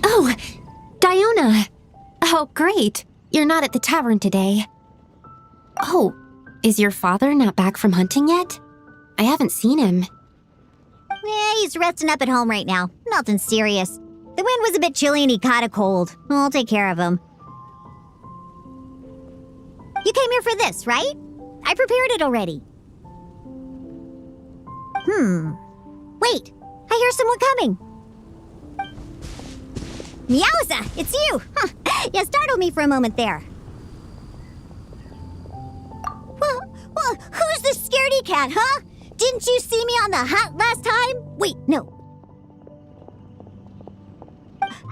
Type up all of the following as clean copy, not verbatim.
Oh, Diona! Oh, great. You're not at the tavern today. Oh, is your father not back from hunting yet? I haven't seen him. Yeah, he's resting up at home right now. Nothing serious. The wind was a bit chilly and he caught a cold. I'll take care of him. You came here for this, right? I prepared it already. Wait, I hear someone coming. Meowza, it's you! Huh. You startled me for a moment there. Well, who's this scaredy cat, huh? Didn't you see me on the hunt last time? Wait, no.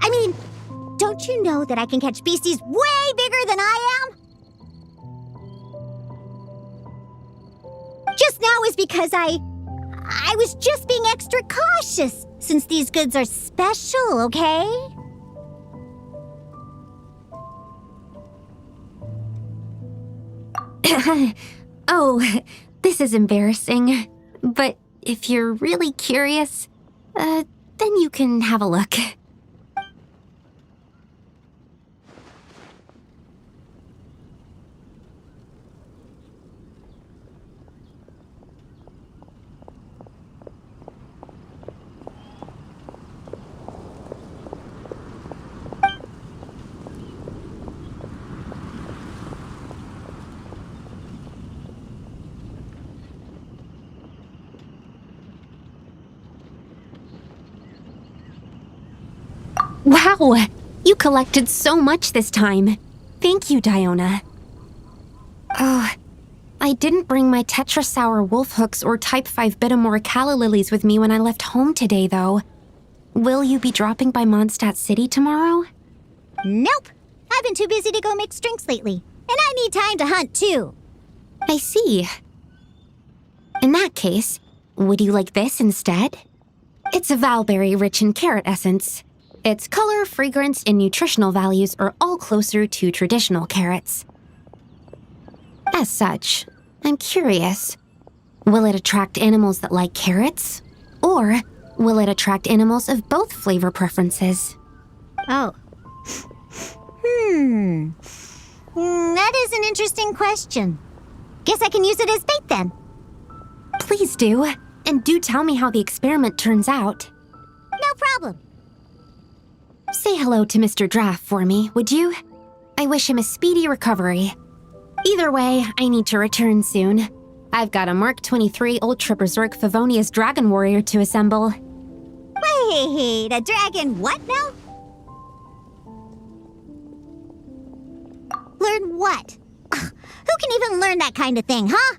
I mean, don't you know that I can catch beasties way bigger than I am? Just now is because I was just being extra cautious, since these goods are special, okay? Oh, this is embarrassing. But if you're really curious, then you can have a look. Wow! You collected so much this time. Thank you, Diona. Oh, I didn't bring my Tetrasaur wolf hooks or Type 5 Bitamora calla lilies with me when I left home today, though. Will you be dropping by Mondstadt City tomorrow? Nope! I've been too busy to go mix drinks lately. And I need time to hunt, too. I see. In that case, would you like this instead? It's a Valberry rich in carrot essence. Its color, fragrance, and nutritional values are all closer to traditional carrots. As such, I'm curious. Will it attract animals that like carrots? Or will it attract animals of both flavor preferences? Oh. That is an interesting question. Guess I can use it as bait then. Please do. And do tell me how the experiment turns out. No problem. Say hello to Mr. Draff for me, would you? I wish him a speedy recovery. Either way, I need to return soon. I've got a Mark 23 Ultra Berserk Favonius Dragon Warrior to assemble. Wait, a dragon what now? Learn what? Ugh, who can even learn that kind of thing, huh?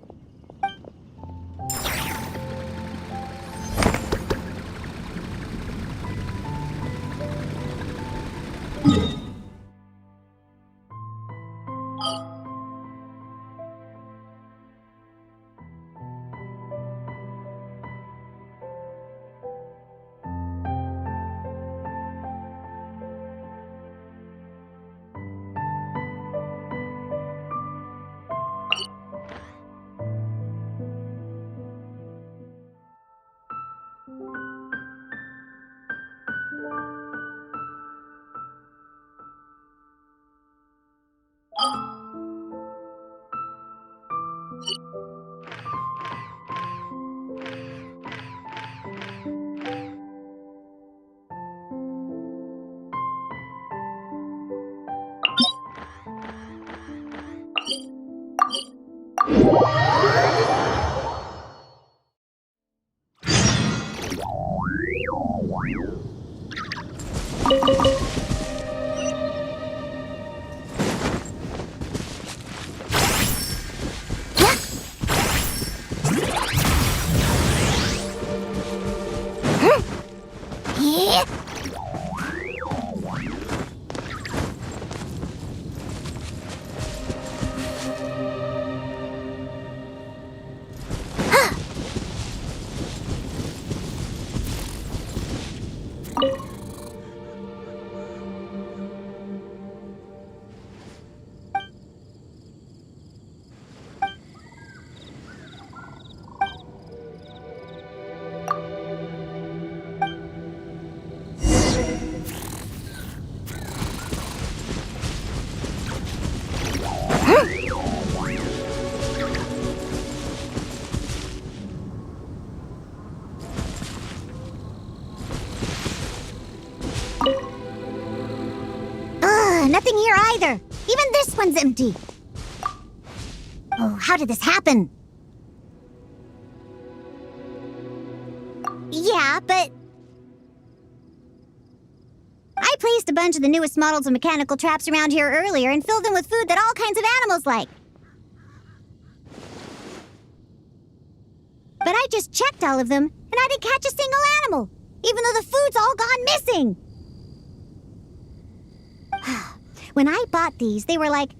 Nothing here either. Even this one's empty. Oh, how did this happen? Yeah, but I placed a bunch of the newest models of mechanical traps around here earlier and filled them with food that all kinds of animals like. But I just checked all of them, and I didn't catch a single animal, even though the food's all gone missing. When I bought these, they were like,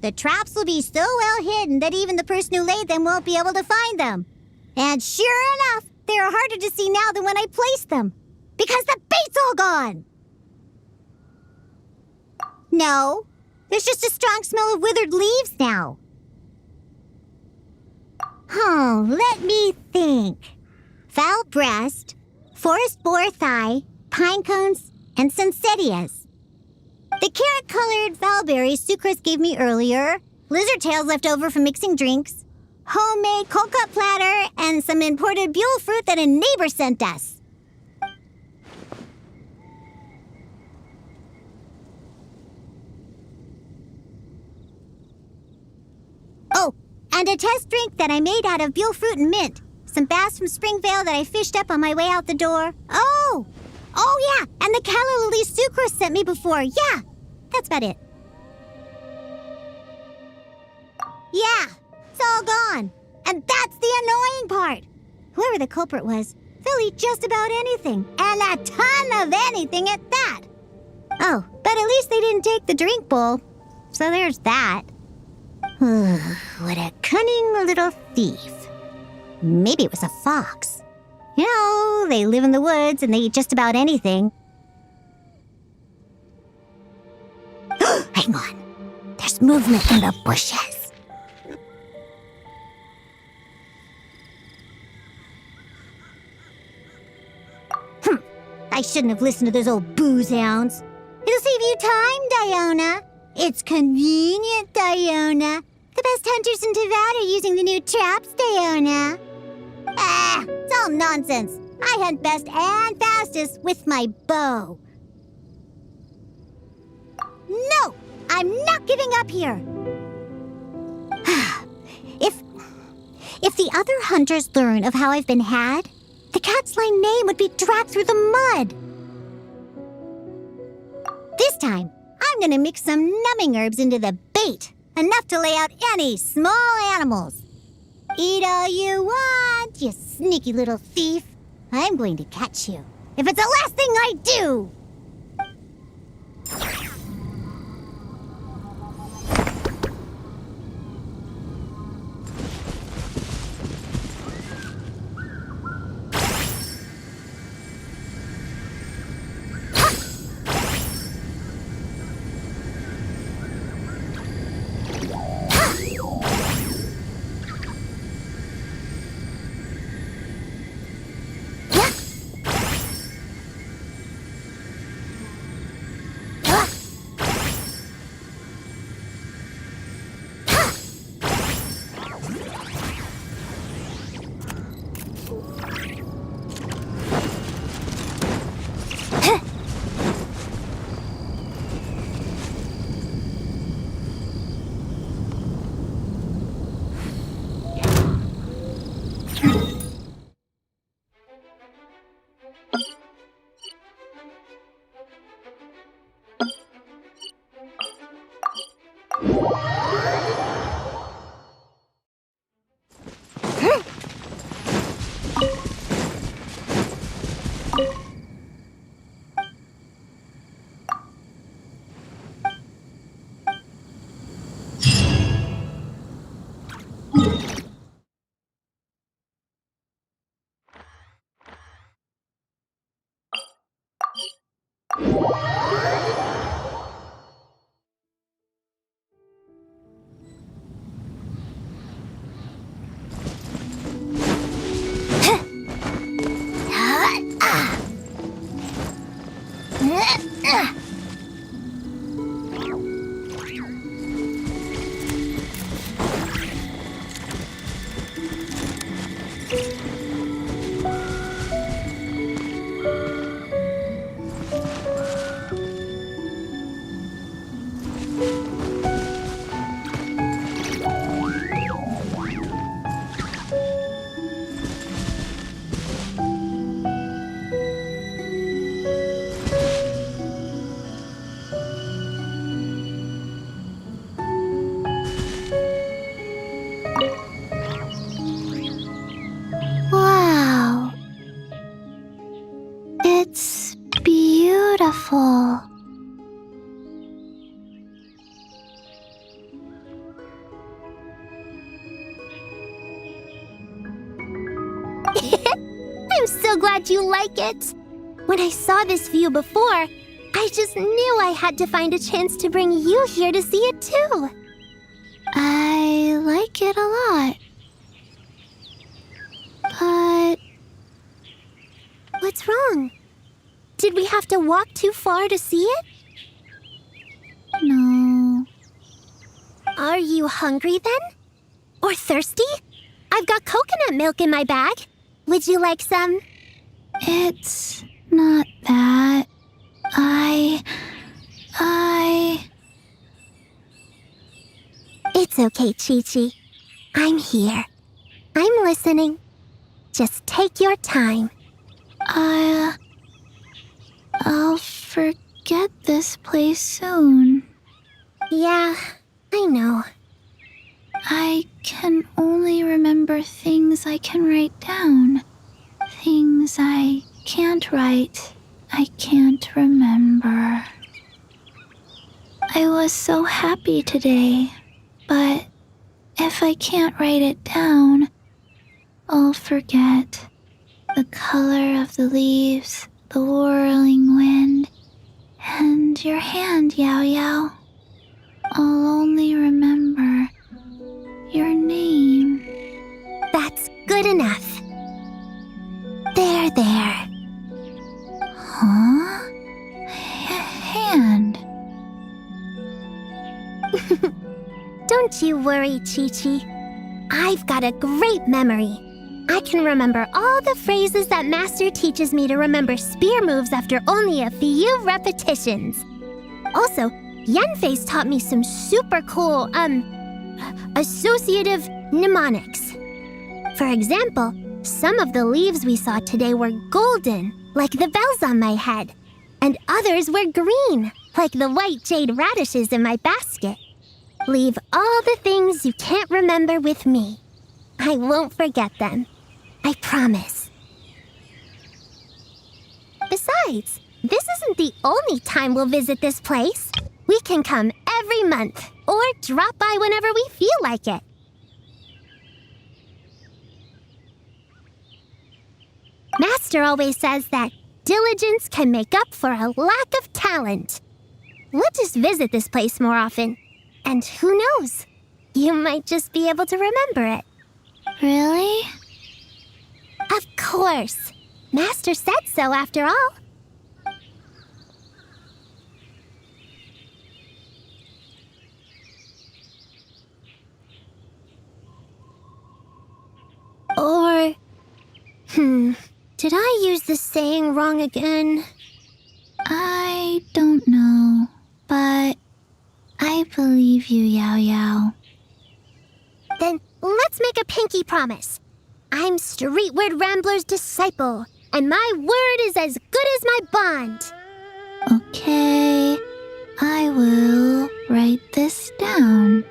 the traps will be so well hidden that even the person who laid them won't be able to find them. And sure enough, they are harder to see now than when I placed them, because the bait's all gone. No, there's just a strong smell of withered leaves now. Let me think. Foul breast, forest boar thigh, pine cones, and sunsettias. The carrot-colored valberries Sucrose gave me earlier, lizard tails left over from mixing drinks, homemade cold cut platter, and some imported buell fruit that a neighbor sent us. Oh, and a test drink that I made out of buell fruit and mint. Some bass from Springvale that I fished up on my way out the door. Oh yeah, and the calla lily Sucrose sent me before. Yeah, that's about it. Yeah, it's all gone. And that's the annoying part. Whoever the culprit was, they'll eat just about anything. And a ton of anything at that. Oh, but at least they didn't take the drink bowl. So there's that. What a cunning little thief. Maybe it was a fox. You know, they live in the woods and they eat just about anything. Hang on. There's movement in the bushes. I shouldn't have listened to those old booze hounds. It'll save you time, Diona. It's convenient, Diona. The best hunters in Tavad are using the new traps, Diona. It's all nonsense. I hunt best and fastest with my bow. No, I'm not giving up here. If the other hunters learn of how I've been had, the cat's line name would be dragged through the mud. This time, I'm gonna mix some numbing herbs into the bait, enough to lay out any small animals. Eat all you want, you sneaky little thief. I'm going to catch you, if it's the last thing I do! I'm so glad you like it. When I saw this view before, I just knew I had to find a chance to bring you here to see it too. I like it a lot. But what's wrong? Did we have to walk too far to see it? No. Are you hungry then? Or thirsty? I've got coconut milk in my bag. Would you like some? It's not that. It's okay, Chi-Chi. I'm here. I'm listening. Just take your time. I'll forget this place soon. Yeah, I know. I can only remember things I can write down. Things I can't write, I can't remember. I was so happy today, but if I can't write it down, I'll forget. The color of the leaves, the whirling wind, and your hand, Yao Yao. I'll only remember your name. That's good enough. There. Huh? Hand. Don't you worry, Chi-Chi. I've got a great memory. I can remember all the phrases that Master teaches me to remember spear moves after only a few repetitions. Also, Yanfei's taught me some super cool, associative mnemonics. For example, some of the leaves we saw today were golden, like the bells on my head, and others were green, like the white jade radishes in my basket. Leave all the things you can't remember with me. I won't forget them. I promise. Besides, this isn't the only time we'll visit this place. We can come every month, or drop by whenever we feel like it. Master always says that diligence can make up for a lack of talent. We'll just visit this place more often. And who knows? You might just be able to remember it. Really? Of course. Master said so after all. Or... did I use the saying wrong again? I don't know, but I believe you, Yao Yao. Then let's make a pinky promise. I'm Streetward Rambler's disciple, and my word is as good as my bond. Okay, I will write this down.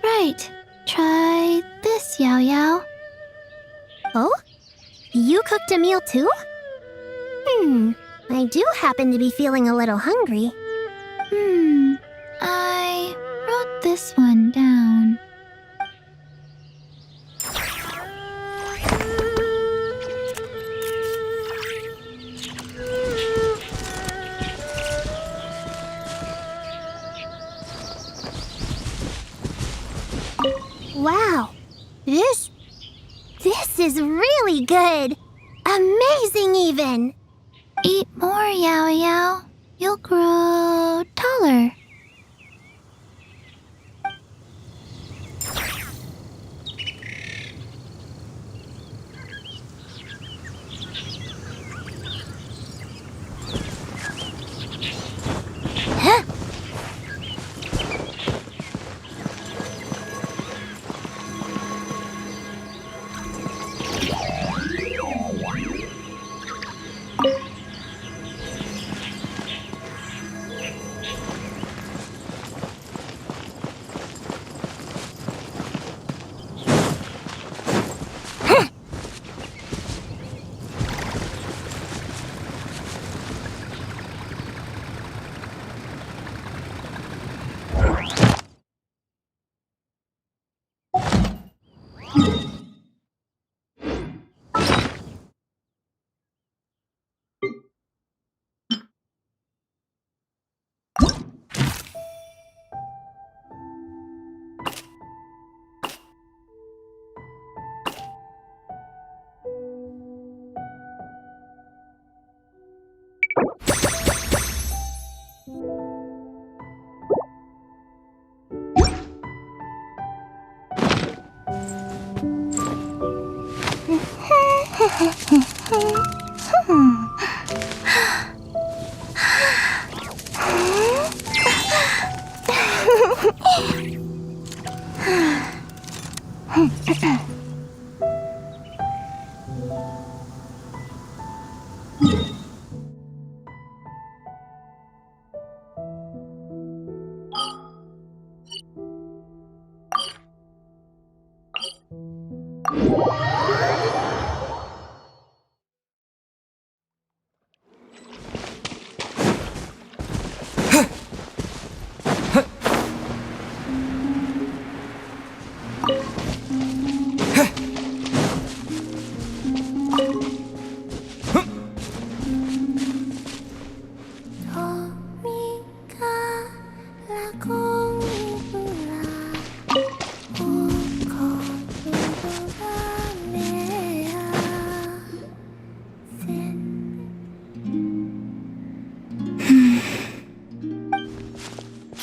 Right. Try this, Yao Yao. Oh? You cooked a meal too? I do happen to be feeling a little hungry. I wrote this one down. Wow, this is really good. Amazing even. Eat more, Yao Yao. You'll grow taller. Huh?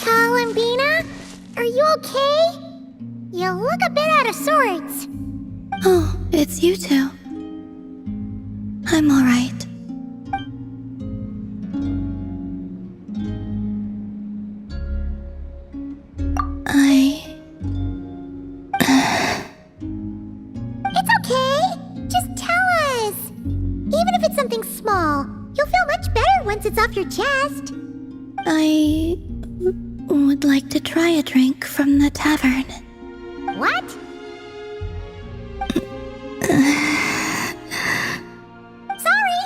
Columbina, are you okay? You look a bit out of sorts. Oh, it's you two. I'm alright. It's okay. Just tell us. Even if it's something small, you'll feel much better once it's off your chest. I would like to try a drink from the tavern. What? Sorry.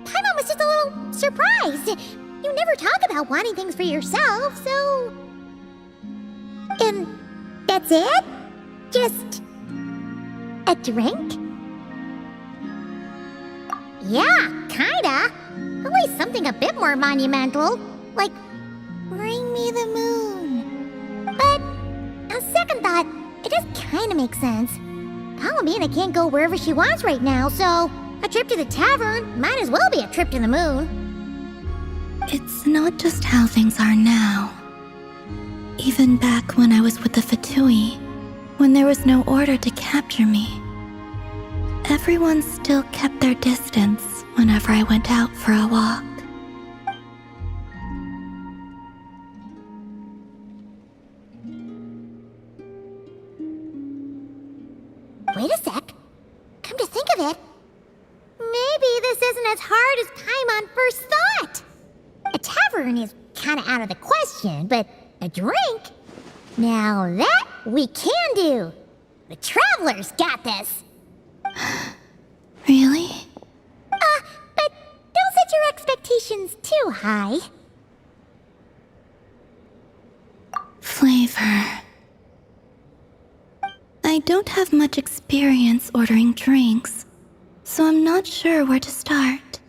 Paimon was just a little surprised. You never talk about wanting things for yourself, so... that's it? Just... a drink? Yeah, kinda. At least something a bit more monumental. Like, bring me the moon. But, on second thought, it does kinda make sense. Columbina can't go wherever she wants right now, so a trip to the tavern might as well be a trip to the moon. It's not just how things are now. Even back when I was with the Fatui, when there was no order to capture me, everyone still kept their distance whenever I went out for a walk. Wait a sec. Come to think of it, maybe this isn't as hard as Paimon first thought. A tavern is kinda out of the question, but a drink? Now that we can do. The Travelers got this. Really? But don't set your expectations too high. Flavor. I don't have much experience ordering drinks, so I'm not sure where to start.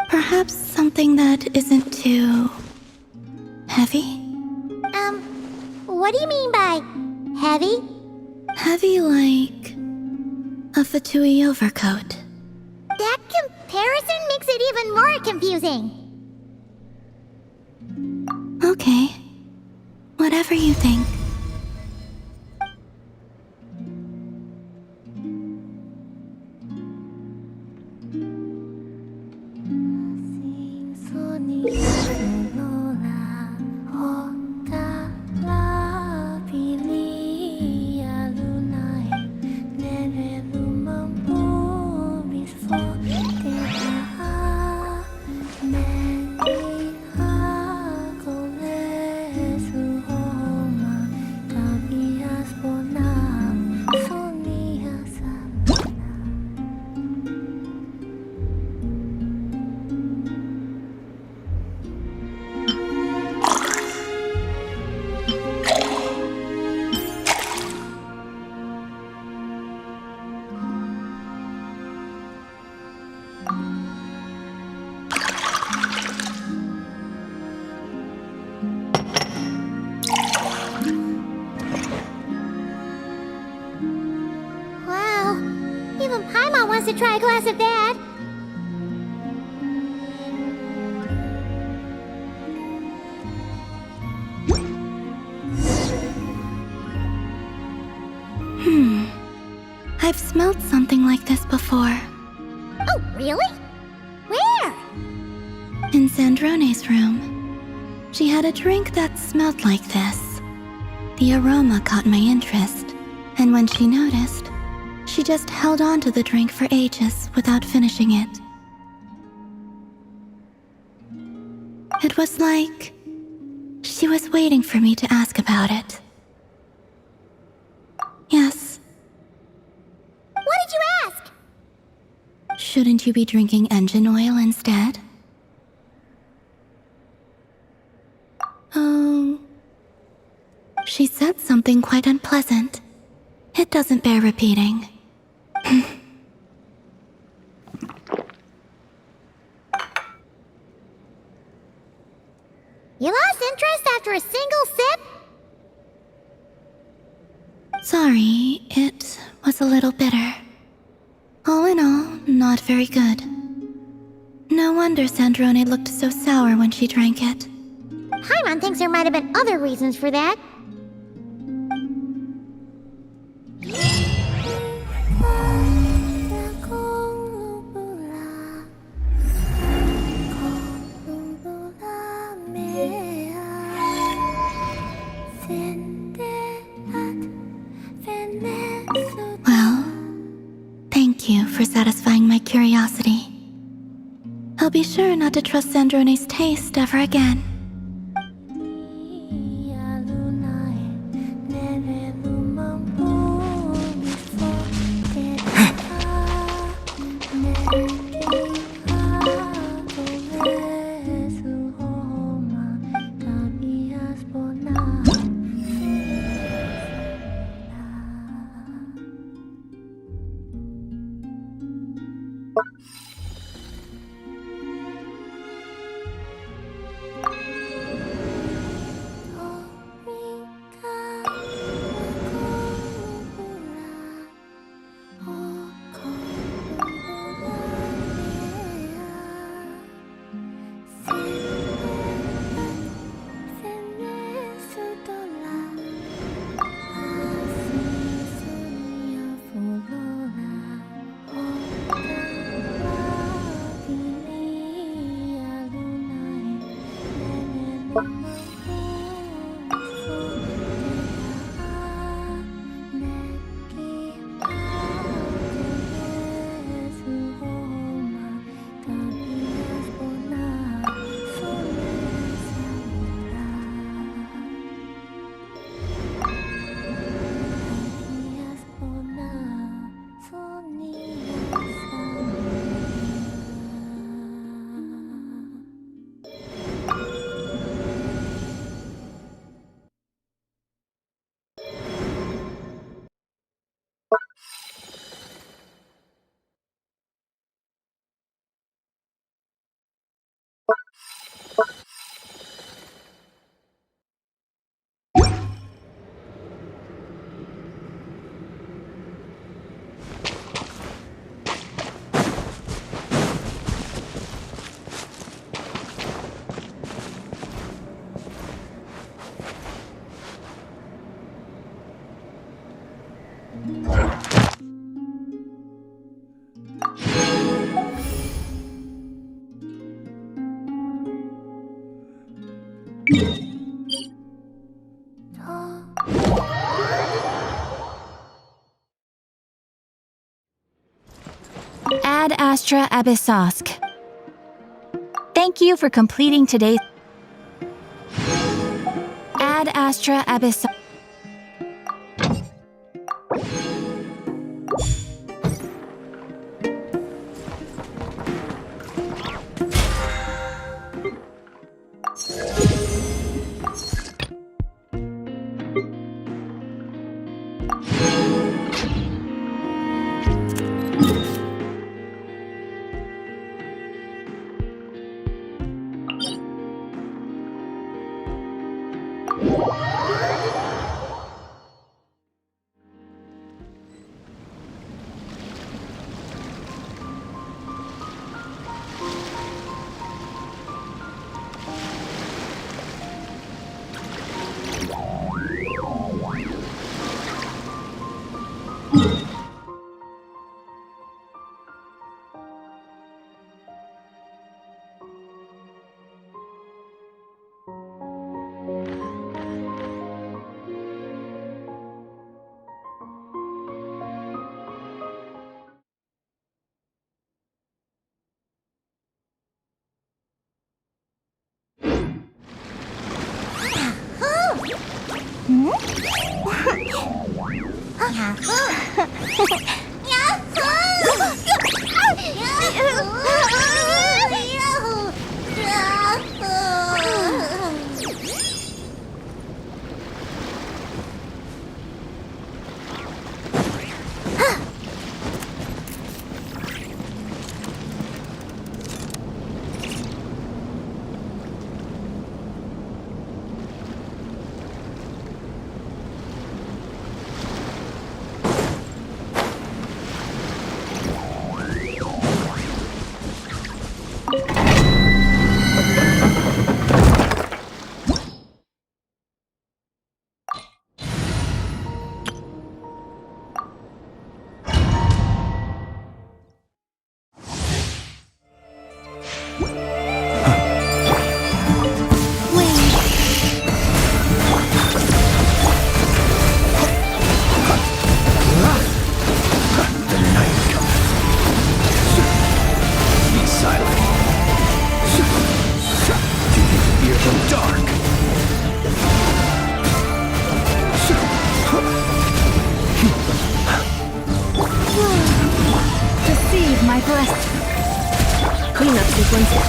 Perhaps something that isn't too... heavy? What do you mean by heavy? Heavy like... a Fatui overcoat. That comparison makes it even more confusing. Okay. Whatever you think. Wow, even Paimon wants to try a glass of that. I've smelled something like this before. Oh, really? Where? In Sandrone's room. She had a drink that smelled like this. The aroma caught my interest, and when she noticed, she just held on to the drink for ages without finishing it. It was like she was waiting for me to ask about it. Yes. What did you ask? Shouldn't you be drinking engine oil instead? Oh. She said something quite unpleasant. It doesn't bear repeating. You lost interest after a single sip? Sorry, it was a little bitter. All in all, not very good. No wonder Sandrone looked so sour when she drank it. Paimon thinks there might have been other reasons for that. Well, thank you for satisfying my curiosity. I'll be sure not to trust Sandrone's taste ever again. Ad Astra Abyssosk. Thank you for completing today's Ad Astra Abyssosk.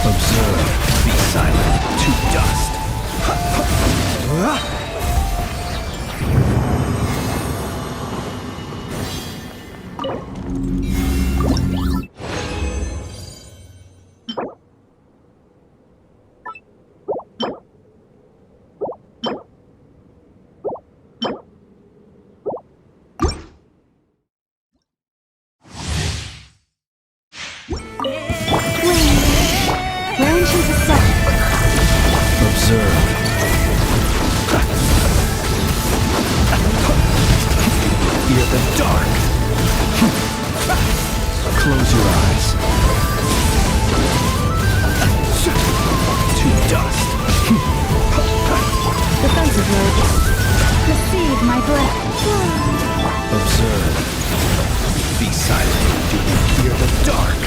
Observe, be silent, to dust. Observe. Fear the dark. Close your eyes. To dust. Defensive mode. Receive my breath. Observe. Be silent. Do you fear the dark?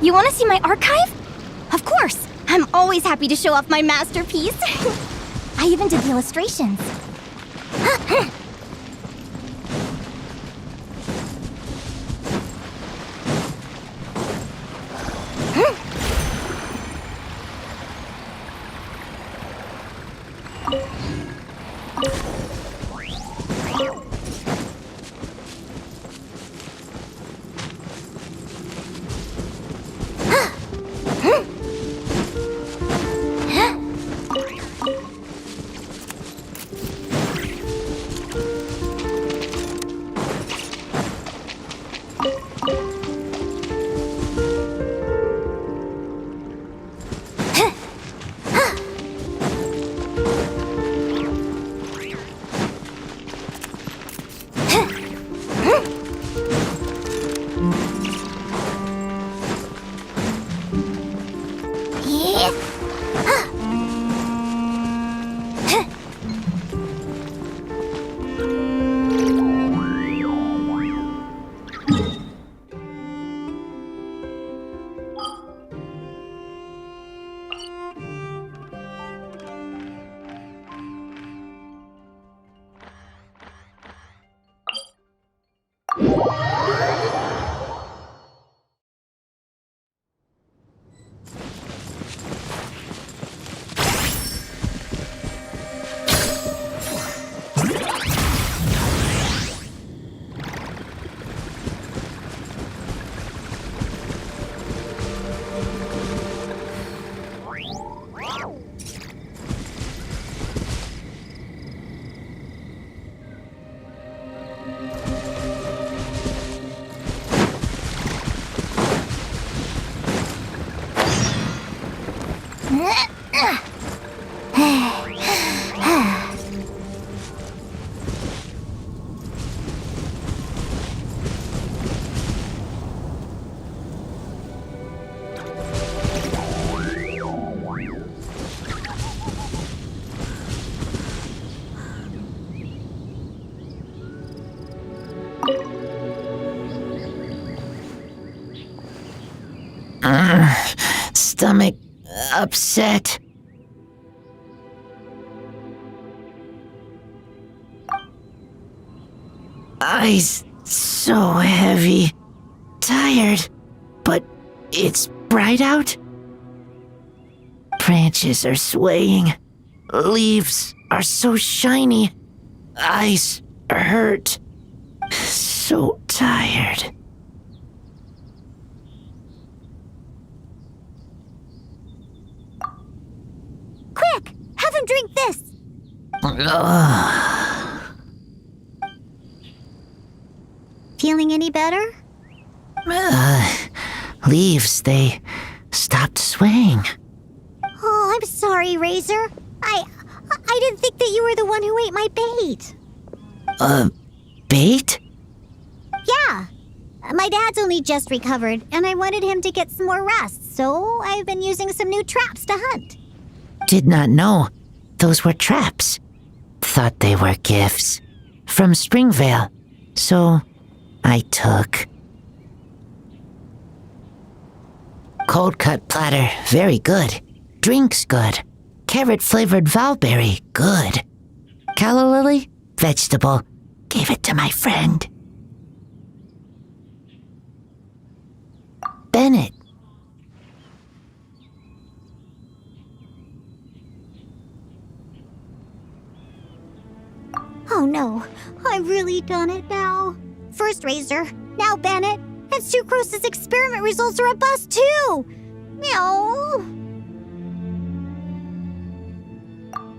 You want to see my archive? Of course! I'm always happy to show off my masterpiece. I even did the illustrations. Stomach upset. Eyes so heavy. Tired. But it's bright out. Branches are swaying. Leaves are so shiny. Eyes hurt. So tired. Quick! Have him drink this! Feeling any better? Leaves, they stopped swaying. Oh, I'm sorry, Razor. I didn't think that you were the one who ate my bait. Bait? Yeah. My dad's only just recovered, and I wanted him to get some more rest, so I've been using some new traps to hunt. Did not know those were traps. Thought they were gifts from Springvale, so I took. Cold cut platter, very good. Drinks good. Carrot flavored valberry, good. Calla lily, vegetable. Gave it to my friend. Bennett. Oh no, I've really done it now. First Razor, now Bennett, and Sucrose's experiment results are a bust too. Meow.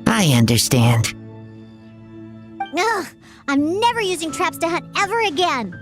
I understand. Ugh, I'm never using traps to hunt ever again.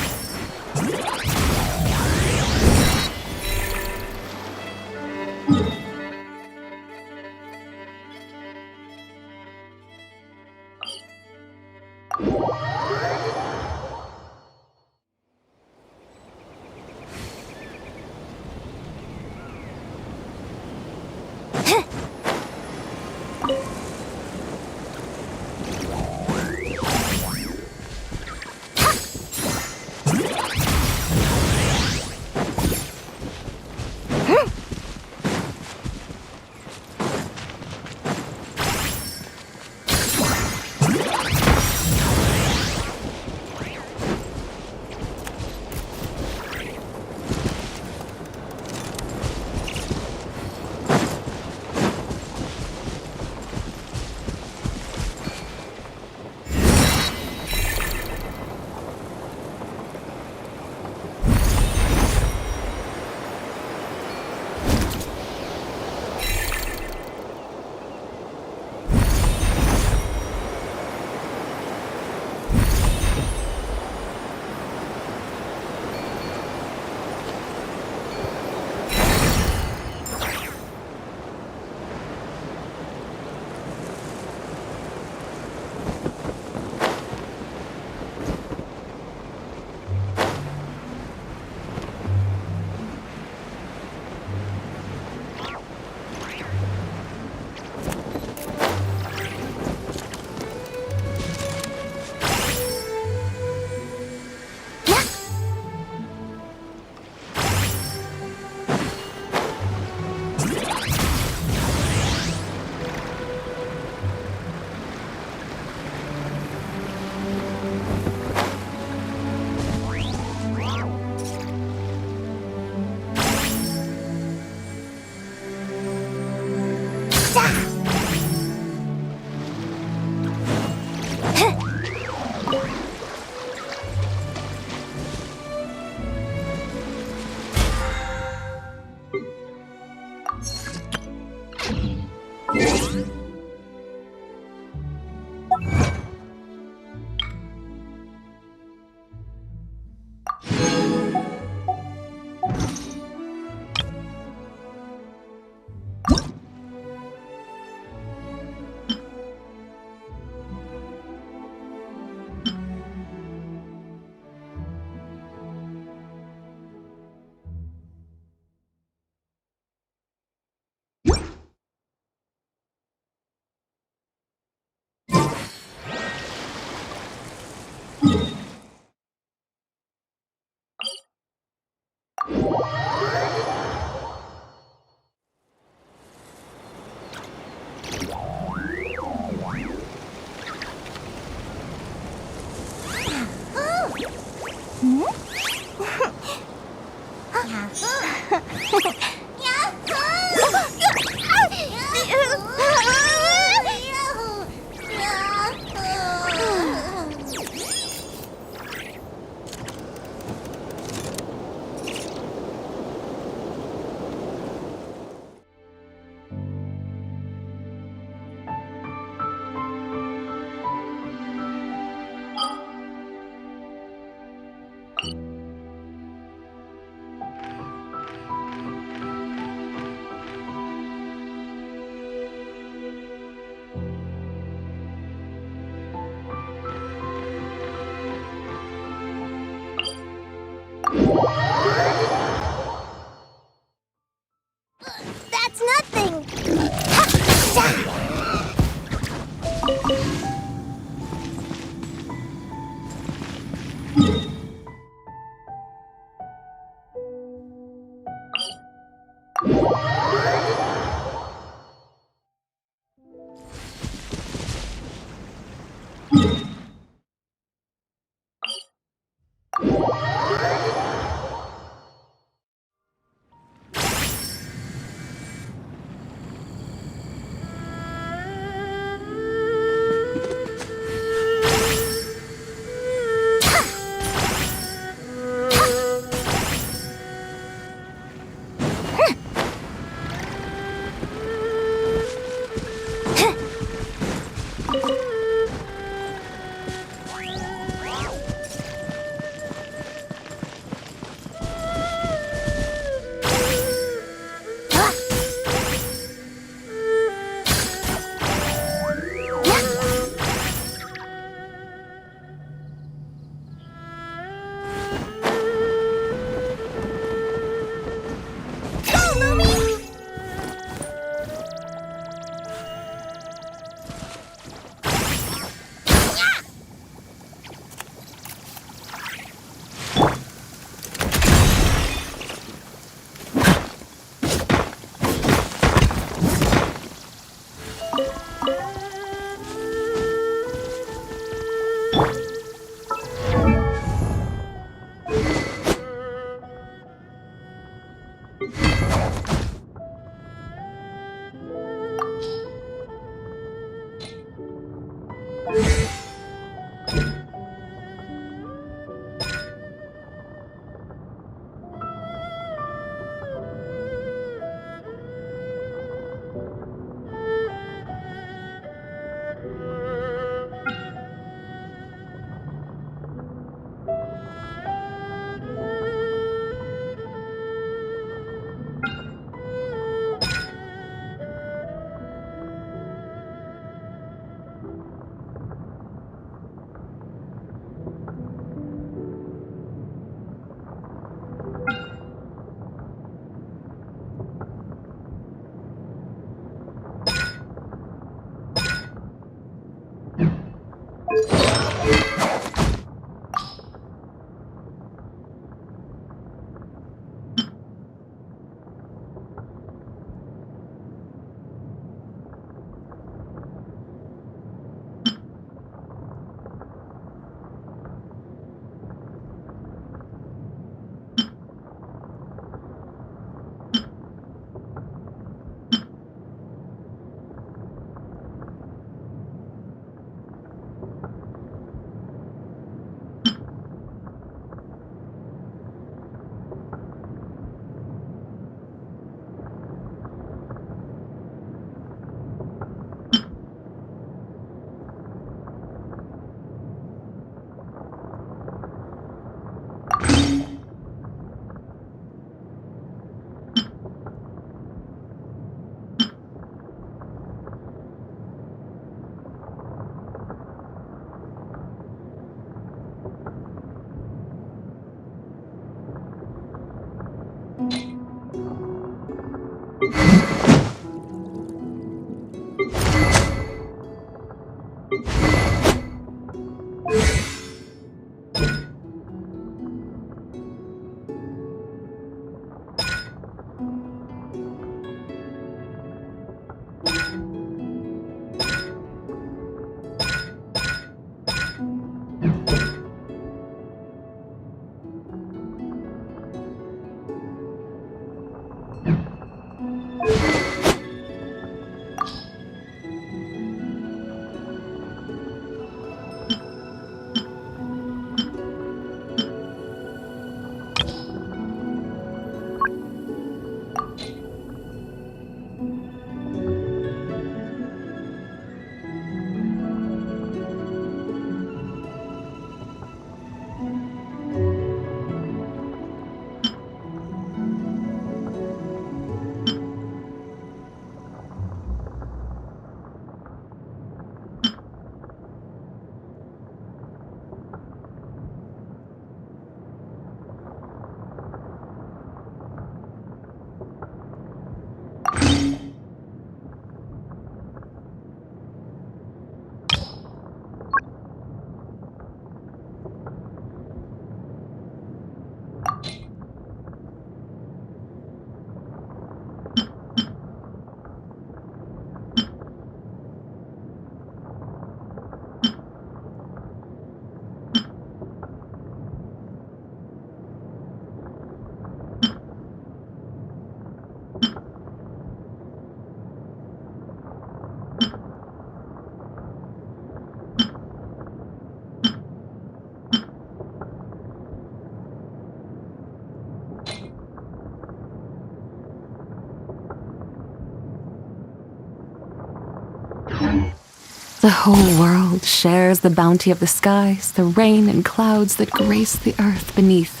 The whole world shares the bounty of the skies, the rain and clouds that grace the earth beneath.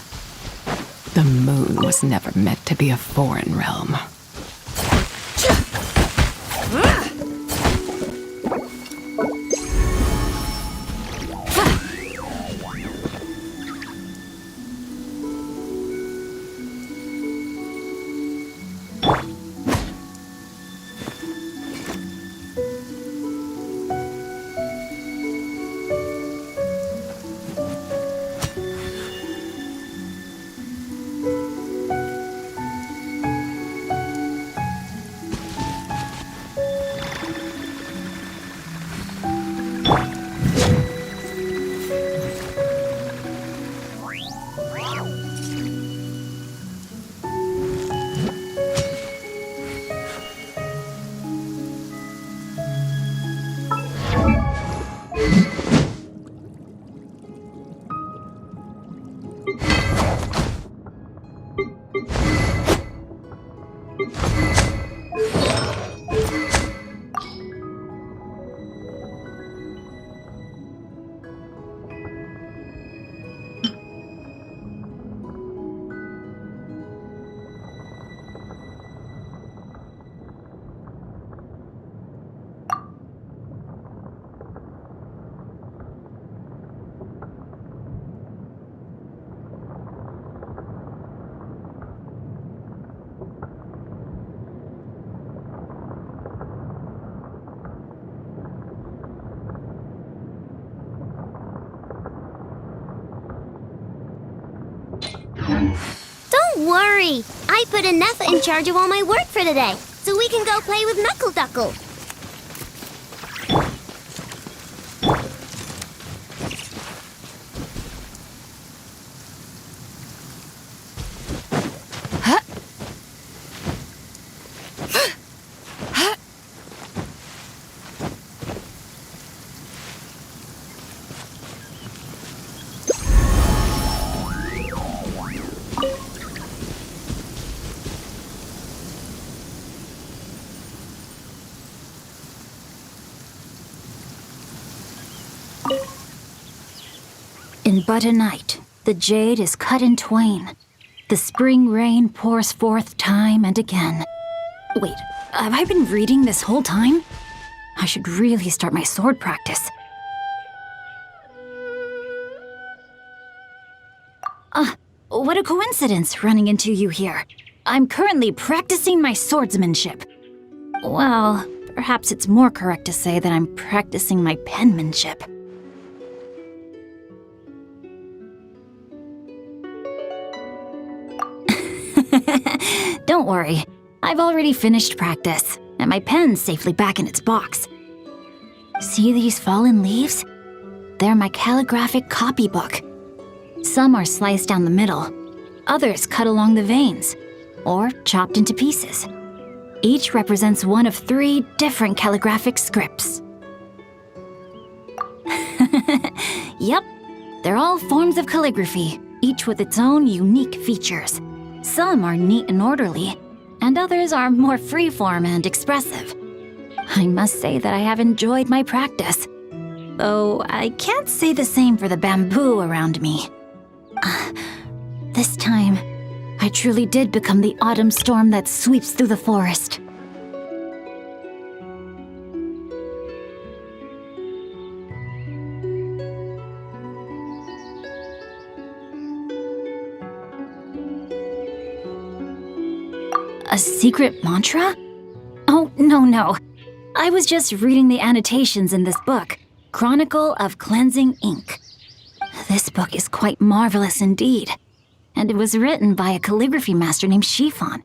The moon was never meant to be a foreign realm. Don't worry. I put Anefa in charge of all my work for today, so we can go play with Knuckle Duckle. In but a night, the jade is cut in twain. The spring rain pours forth time and again. Wait, have I been reading this whole time? I should really start my sword practice. What a coincidence running into you here. I'm currently practicing my swordsmanship. Well, perhaps it's more correct to say that I'm practicing my penmanship. Don't worry, I've already finished practice, and my pen's safely back in its box. See these fallen leaves? They're my calligraphic copybook. Some are sliced down the middle, others cut along the veins, or chopped into pieces. Each represents one of 3 different calligraphic scripts. Yep, they're all forms of calligraphy, each with its own unique features. Some are neat and orderly, and others are more freeform and expressive. I must say that I have enjoyed my practice, though I can't say the same for the bamboo around me. This time, I truly did become the autumn storm that sweeps through the forest. A secret mantra? Oh, no. I was just reading the annotations in this book, Chronicle of Cleansing Ink. This book is quite marvelous indeed, and it was written by a calligraphy master named Chiffon.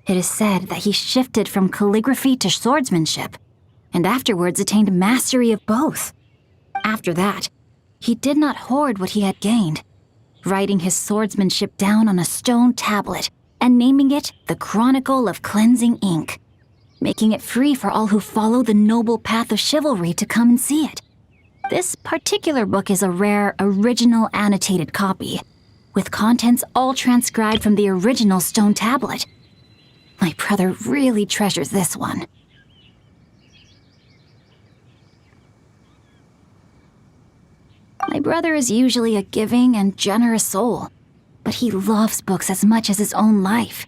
It is said that he shifted from calligraphy to swordsmanship, and afterwards attained mastery of both. After that, he did not hoard what he had gained, writing his swordsmanship down on a stone tablet and naming it the Chronicle of Cleansing Ink, making it free for all who follow the noble path of chivalry to come and see it. This particular book is a rare, original annotated copy, with contents all transcribed from the original stone tablet. My brother really treasures this one. My brother is usually a giving and generous soul, but he loves books as much as his own life.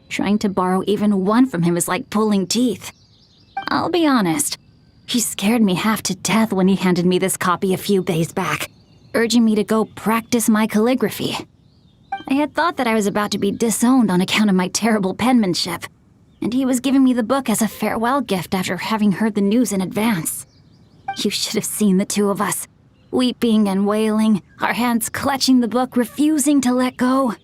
Trying to borrow even one from him is like pulling teeth. I'll be honest, he scared me half to death when he handed me this copy a few days back, urging me to go practice my calligraphy. I had thought that I was about to be disowned on account of my terrible penmanship, and he was giving me the book as a farewell gift after having heard the news in advance. You should have seen the two of us, weeping and wailing, our hands clutching the book, refusing to let go.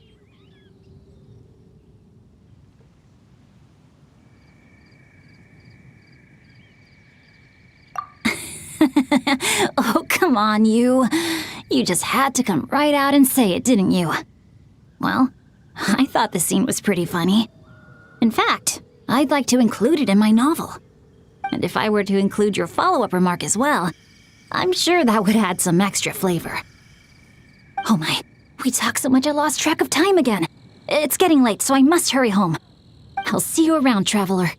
Oh, come on, you. You just had to come right out and say it, didn't you? Well, I thought the scene was pretty funny. In fact, I'd like to include it in my novel. And if I were to include your follow-up remark as well, I'm sure that would add some extra flavor. Oh my, we talked so much I lost track of time again. It's getting late, so I must hurry home. I'll see you around, traveler.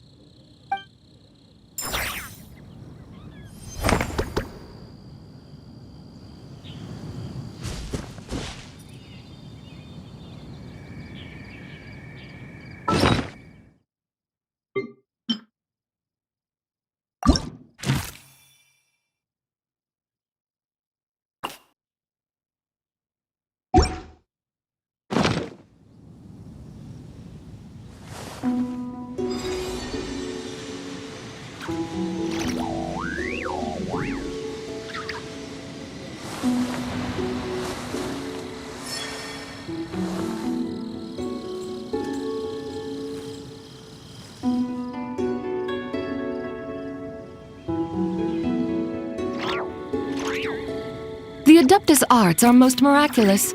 The Adeptus arts are most miraculous.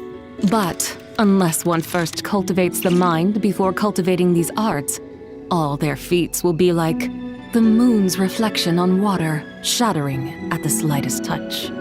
But unless one first cultivates the mind before cultivating these arts, all their feats will be like the moon's reflection on water, shattering at the slightest touch.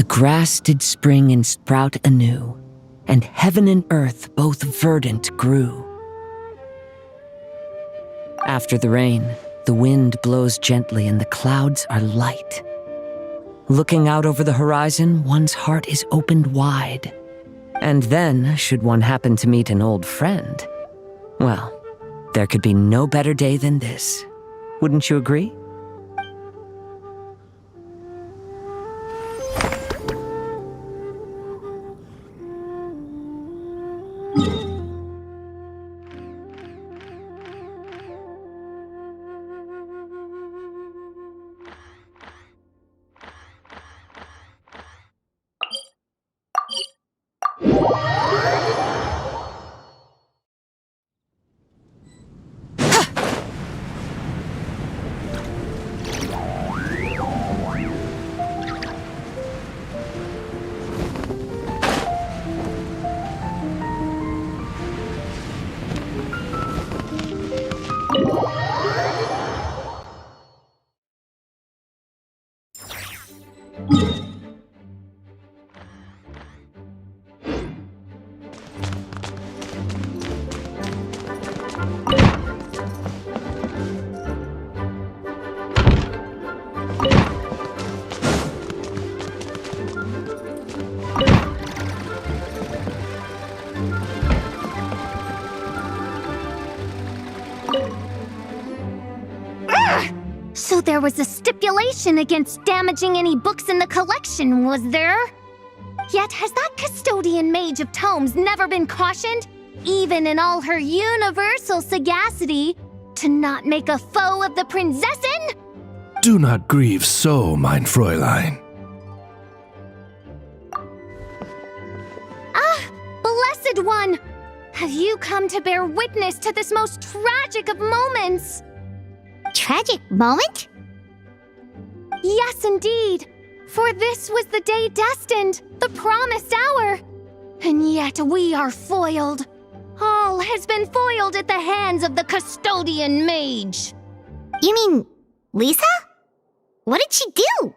Grass did spring and sprout anew, and heaven and earth both verdant grew. After the rain, the wind blows gently and the clouds are light. Looking out over the horizon, one's heart is opened wide. And then, should one happen to meet an old friend, well, there could be no better day than this. Wouldn't you agree? So there was a stipulation against damaging any books in the collection, was there? Yet has that custodian mage of tomes never been cautioned, even in all her universal sagacity, to not make a foe of the prinzessin? Do not grieve so, mein Fräulein. Blessed one! Have you come to bear witness to this most tragic of moments? Tragic moment? Yes, indeed. For this was the day destined, the promised hour. And yet we are foiled. All has been foiled at the hands of the custodian mage. You mean Lisa? What did she do?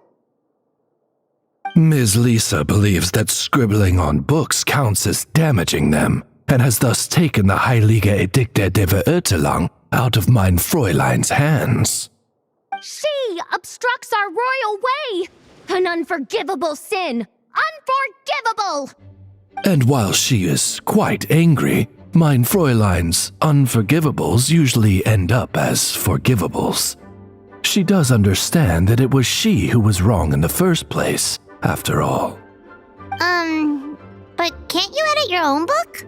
Ms. Lisa believes that scribbling on books counts as damaging them, and has thus taken the Heilige Edikte der Verurteilung out of mein Fräulein's hands. She obstructs our royal way! An unforgivable sin! Unforgivable! And while she is quite angry, mein Fräulein's unforgivables usually end up as forgivables. She does understand that it was she who was wrong in the first place, after all. But can't you edit your own book?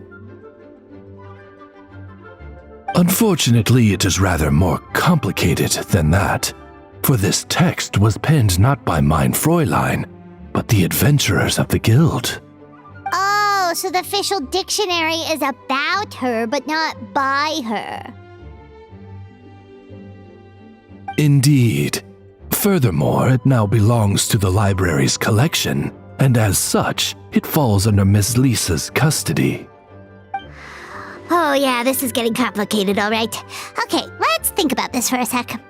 Unfortunately, it is rather more complicated than that, for this text was penned not by mein Fräulein, but the adventurers of the guild. Oh, so the official dictionary is about her, but not by her. Indeed. Furthermore, it now belongs to the library's collection, and as such, it falls under Miss Lisa's custody. Oh yeah, this is getting complicated, all right. Okay, let's think about this for a sec. Hang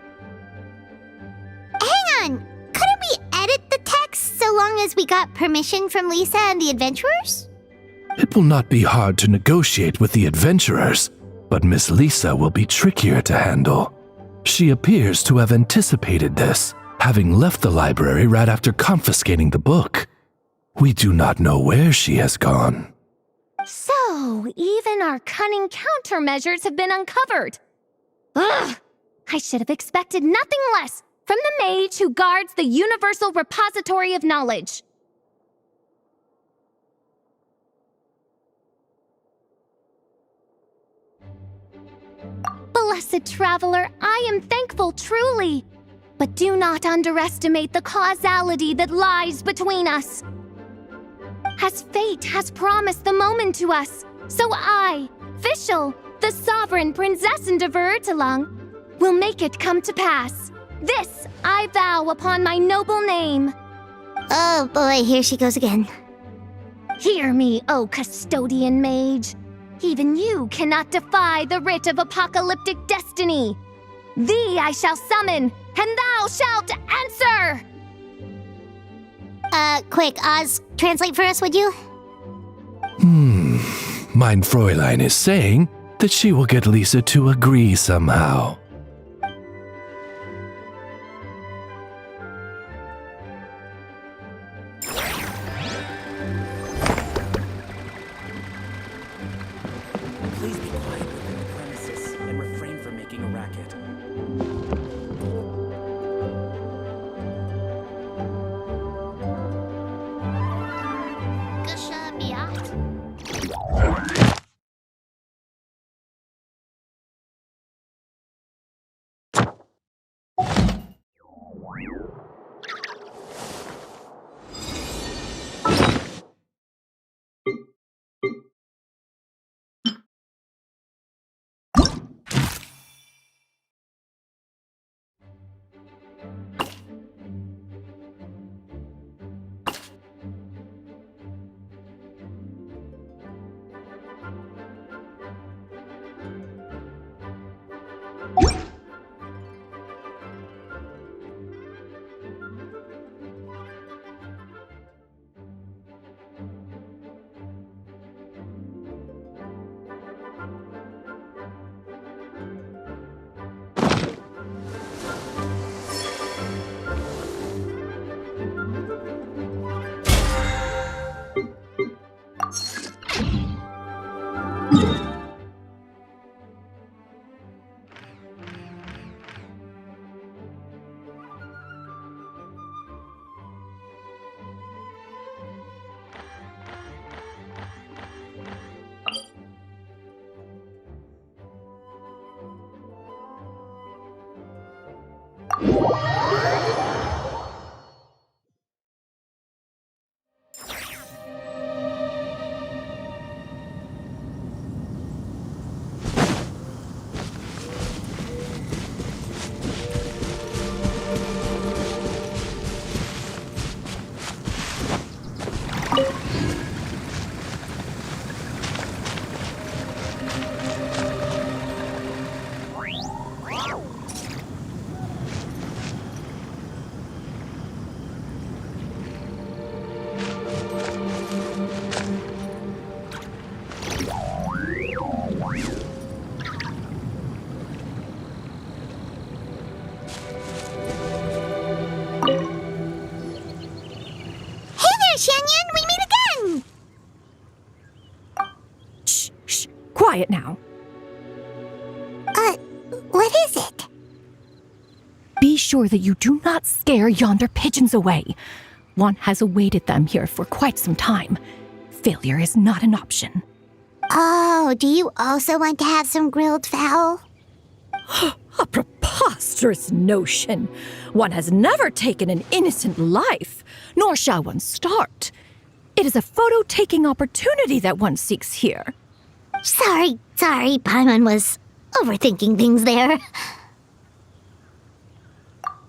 on! Couldn't we edit the text so long as we got permission from Lisa and the adventurers? It will not be hard to negotiate with the adventurers, but Miss Lisa will be trickier to handle. She appears to have anticipated this, having left the library right after confiscating the book. We do not know where she has gone. So, even our cunning countermeasures have been uncovered. Ugh! I should have expected nothing less from the mage who guards the universal repository of knowledge. Blessed traveler, I am thankful truly. But do not underestimate the causality that lies between us. As fate has promised the moment to us, so I, Fischl, the sovereign Prinzessin de Verurteilung, will make it come to pass. This I vow upon my noble name. Oh boy, here she goes again. Hear me, O custodian mage. Even you cannot defy the writ of apocalyptic destiny. Thee I shall summon, and thou shalt answer! Quick, Oz, translate for us, would you? Mein Fräulein is saying that she will get Lisa to agree somehow. Please be quiet within the premises and refrain from making a racket. Hey there, Shanyan! We meet again! Shh, quiet now. What is it? Be sure that you do not scare yonder pigeons away. One has awaited them here for quite some time. Failure is not an option. Oh, do you also want to have some grilled fowl? A preposterous notion. One has never taken an innocent life, nor shall one start. It is a photo-taking opportunity that one seeks here. Sorry, Paimon was overthinking things there.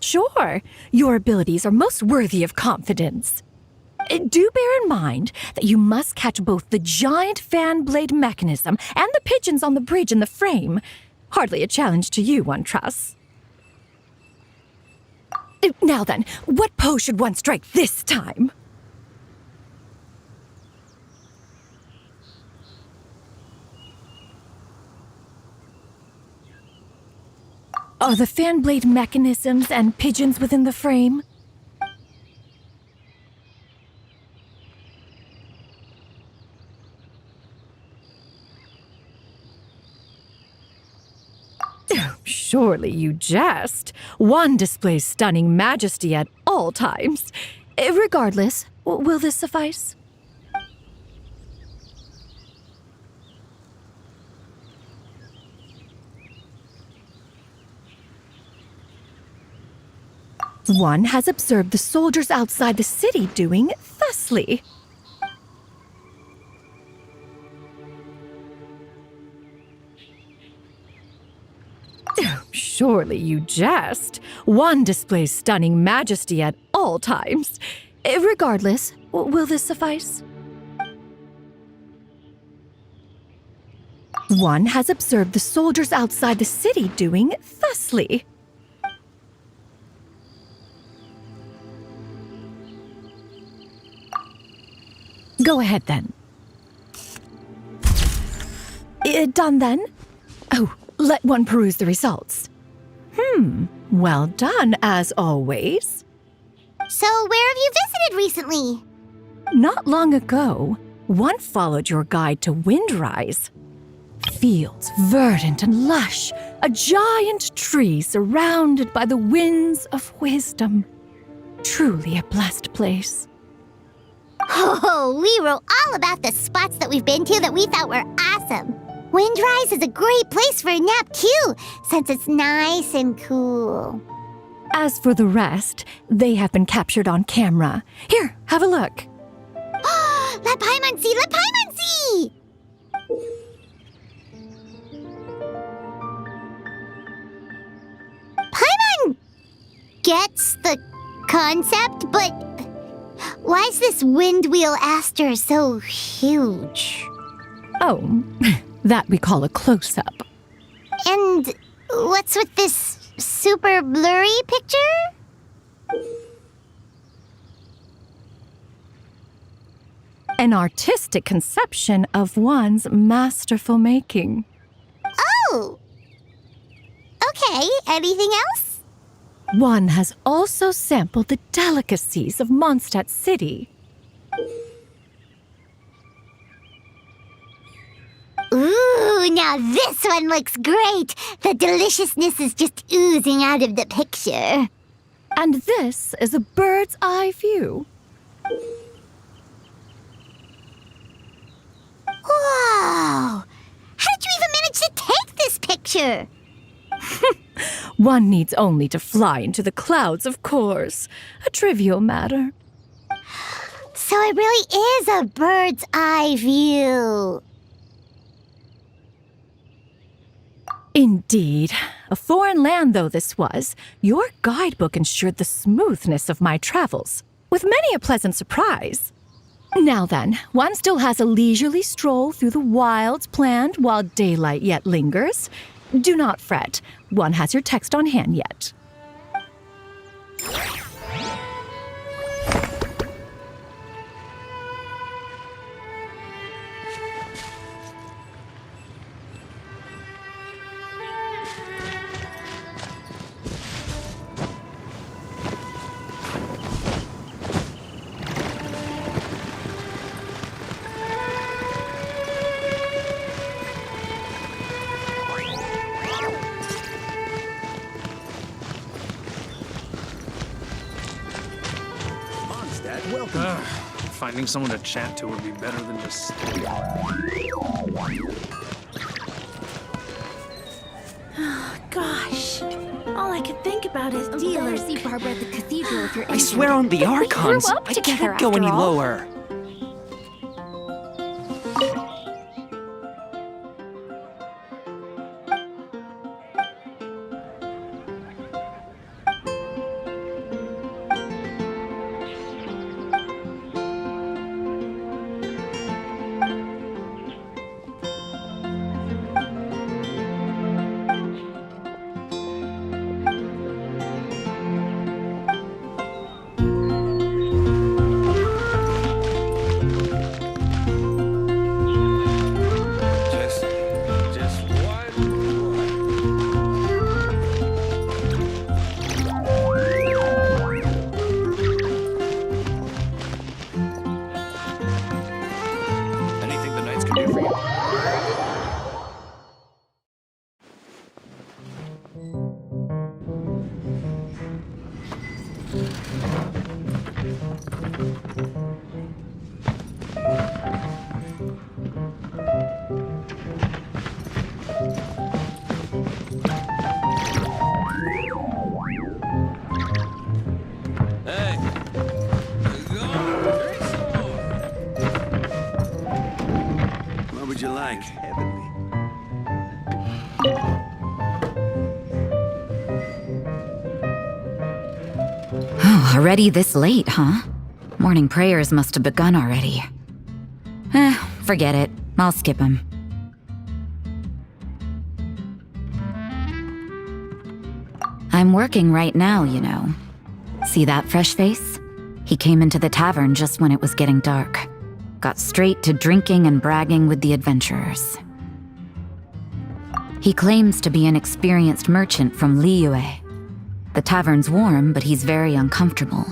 Sure, your abilities are most worthy of confidence. Do bear in mind that you must catch both the giant fan blade mechanism and the pigeons on the bridge in the frame. Hardly a challenge to you, one trusts. Now then, what pose should one strike this time? Are the fan blade mechanisms and pigeons within the frame? Surely you jest. One displays stunning majesty at all times. Regardless, will this suffice? One has observed the soldiers outside the city doing thusly. Surely you jest. One displays stunning majesty at all times. Regardless, will this suffice? One has observed the soldiers outside the city doing thusly. Go ahead, then. Done, then? Oh, let one peruse the results. Well done, as always. So, where have you visited recently? Not long ago, one followed your guide to Windrise. Fields verdant and lush, a giant tree surrounded by the winds of wisdom. Truly a blessed place. Oh, we wrote all about the spots that we've been to that we thought were awesome. Windrise is a great place for a nap, too, since it's nice and cool. As for the rest, they have been captured on camera. Here, have a look. Let Paimon see! Let Paimon see! Paimon gets the concept, but why is this wind wheel aster so huge? Oh, that we call a close-up. And what's with this super blurry picture? An artistic conception of one's masterful making. Oh! Okay, anything else? One has also sampled the delicacies of Mondstadt City. Ooh, now this one looks great! The deliciousness is just oozing out of the picture. And this is a bird's eye view. Whoa! How did you even manage to take this picture? One needs only to fly into the clouds, of course. A trivial matter. So it really is a bird's eye view. Indeed. A foreign land though this was, your guidebook ensured the smoothness of my travels, with many a pleasant surprise. Now then, one still has a leisurely stroll through the wilds planned while daylight yet lingers. Do not fret, one has your text on hand yet. Finding someone to chat to would be better than just... Gosh, all I could think about is dealer. See Barbara at the cathedral if you're I swear on the Archons, I can't go any lower. Already this late, huh? Morning prayers must have begun already. Forget it. I'll skip him. I'm working right now, you know. See that fresh face? He came into the tavern just when it was getting dark. Got straight to drinking and bragging with the adventurers. He claims to be an experienced merchant from Liyue. The tavern's warm, but he's very uncomfortable,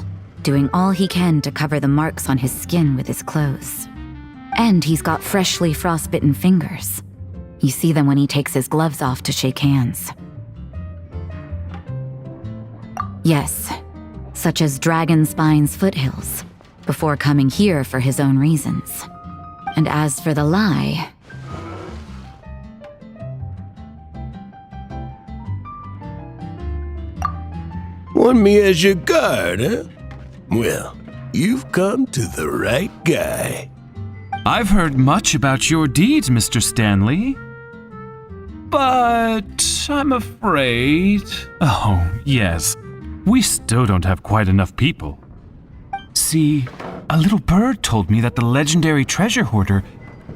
doing all he can to cover the marks on his skin with his clothes. And he's got freshly frostbitten fingers. You see them when he takes his gloves off to shake hands. Yes, such as Dragonspine's foothills, before coming here for his own reasons. And as for the lie... Want me as your guard, huh? Well, you've come to the right guy. I've heard much about your deeds, Mr. Stanley. But I'm afraid... Oh, yes. We still don't have quite enough people. See, a little bird told me that the legendary treasure hoarder,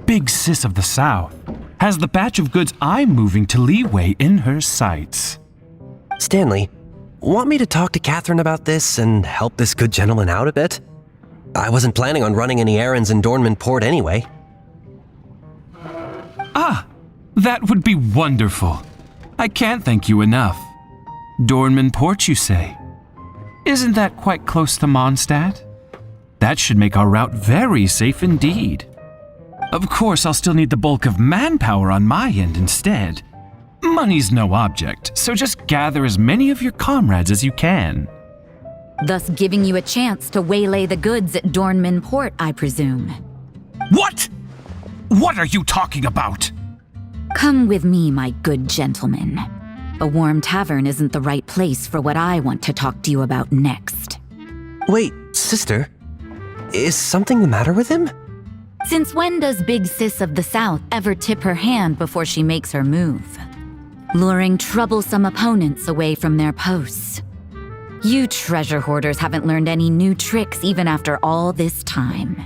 Big Sis of the South, has the batch of goods I'm moving to Liyue in her sights. Stanley, want me to talk to Catherine about this and help this good gentleman out a bit? I wasn't planning on running any errands in Dornman Port anyway. Ah, that would be wonderful. I can't thank you enough. Dornman Port, you say? Isn't that quite close to Mondstadt? That should make our route very safe indeed. Of course, I'll still need the bulk of manpower on my end instead. Money's no object, so just gather as many of your comrades as you can. Thus giving you a chance to waylay the goods at Dornman Port, I presume. What? What are you talking about? Come with me, my good gentleman. A warm tavern isn't the right place for what I want to talk to you about next. Wait, sister. Is something the matter with him? Since when does Big Sis of the South ever tip her hand before she makes her move? Luring troublesome opponents away from their posts. You treasure hoarders haven't learned any new tricks even after all this time.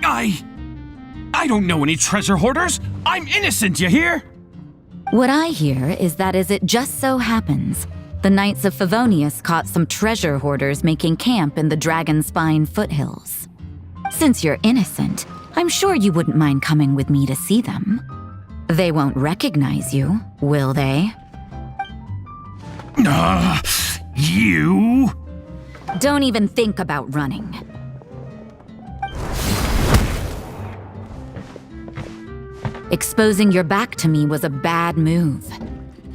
I don't know any treasure hoarders! I'm innocent, you hear? What I hear is that as it just so happens, the Knights of Favonius caught some treasure hoarders making camp in the Dragonspine foothills. Since you're innocent, I'm sure you wouldn't mind coming with me to see them. They won't recognize you, will they? You? Don't even think about running. Exposing your back to me was a bad move.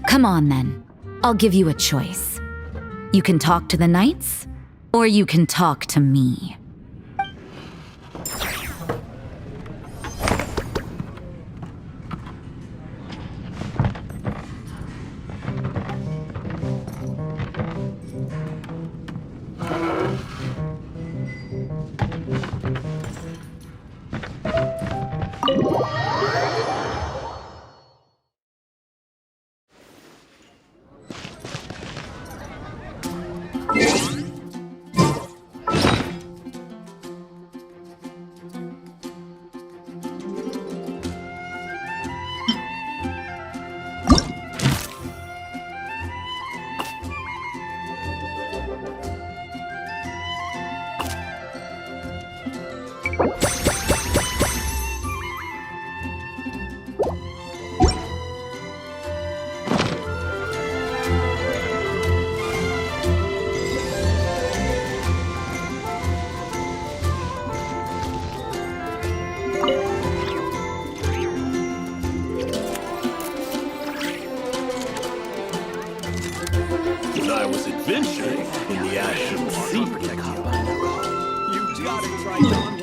Come on then, I'll give you a choice. You can talk to the Knights, or you can talk to me. When I was adventuring in the Ashen Sea. You got it right on.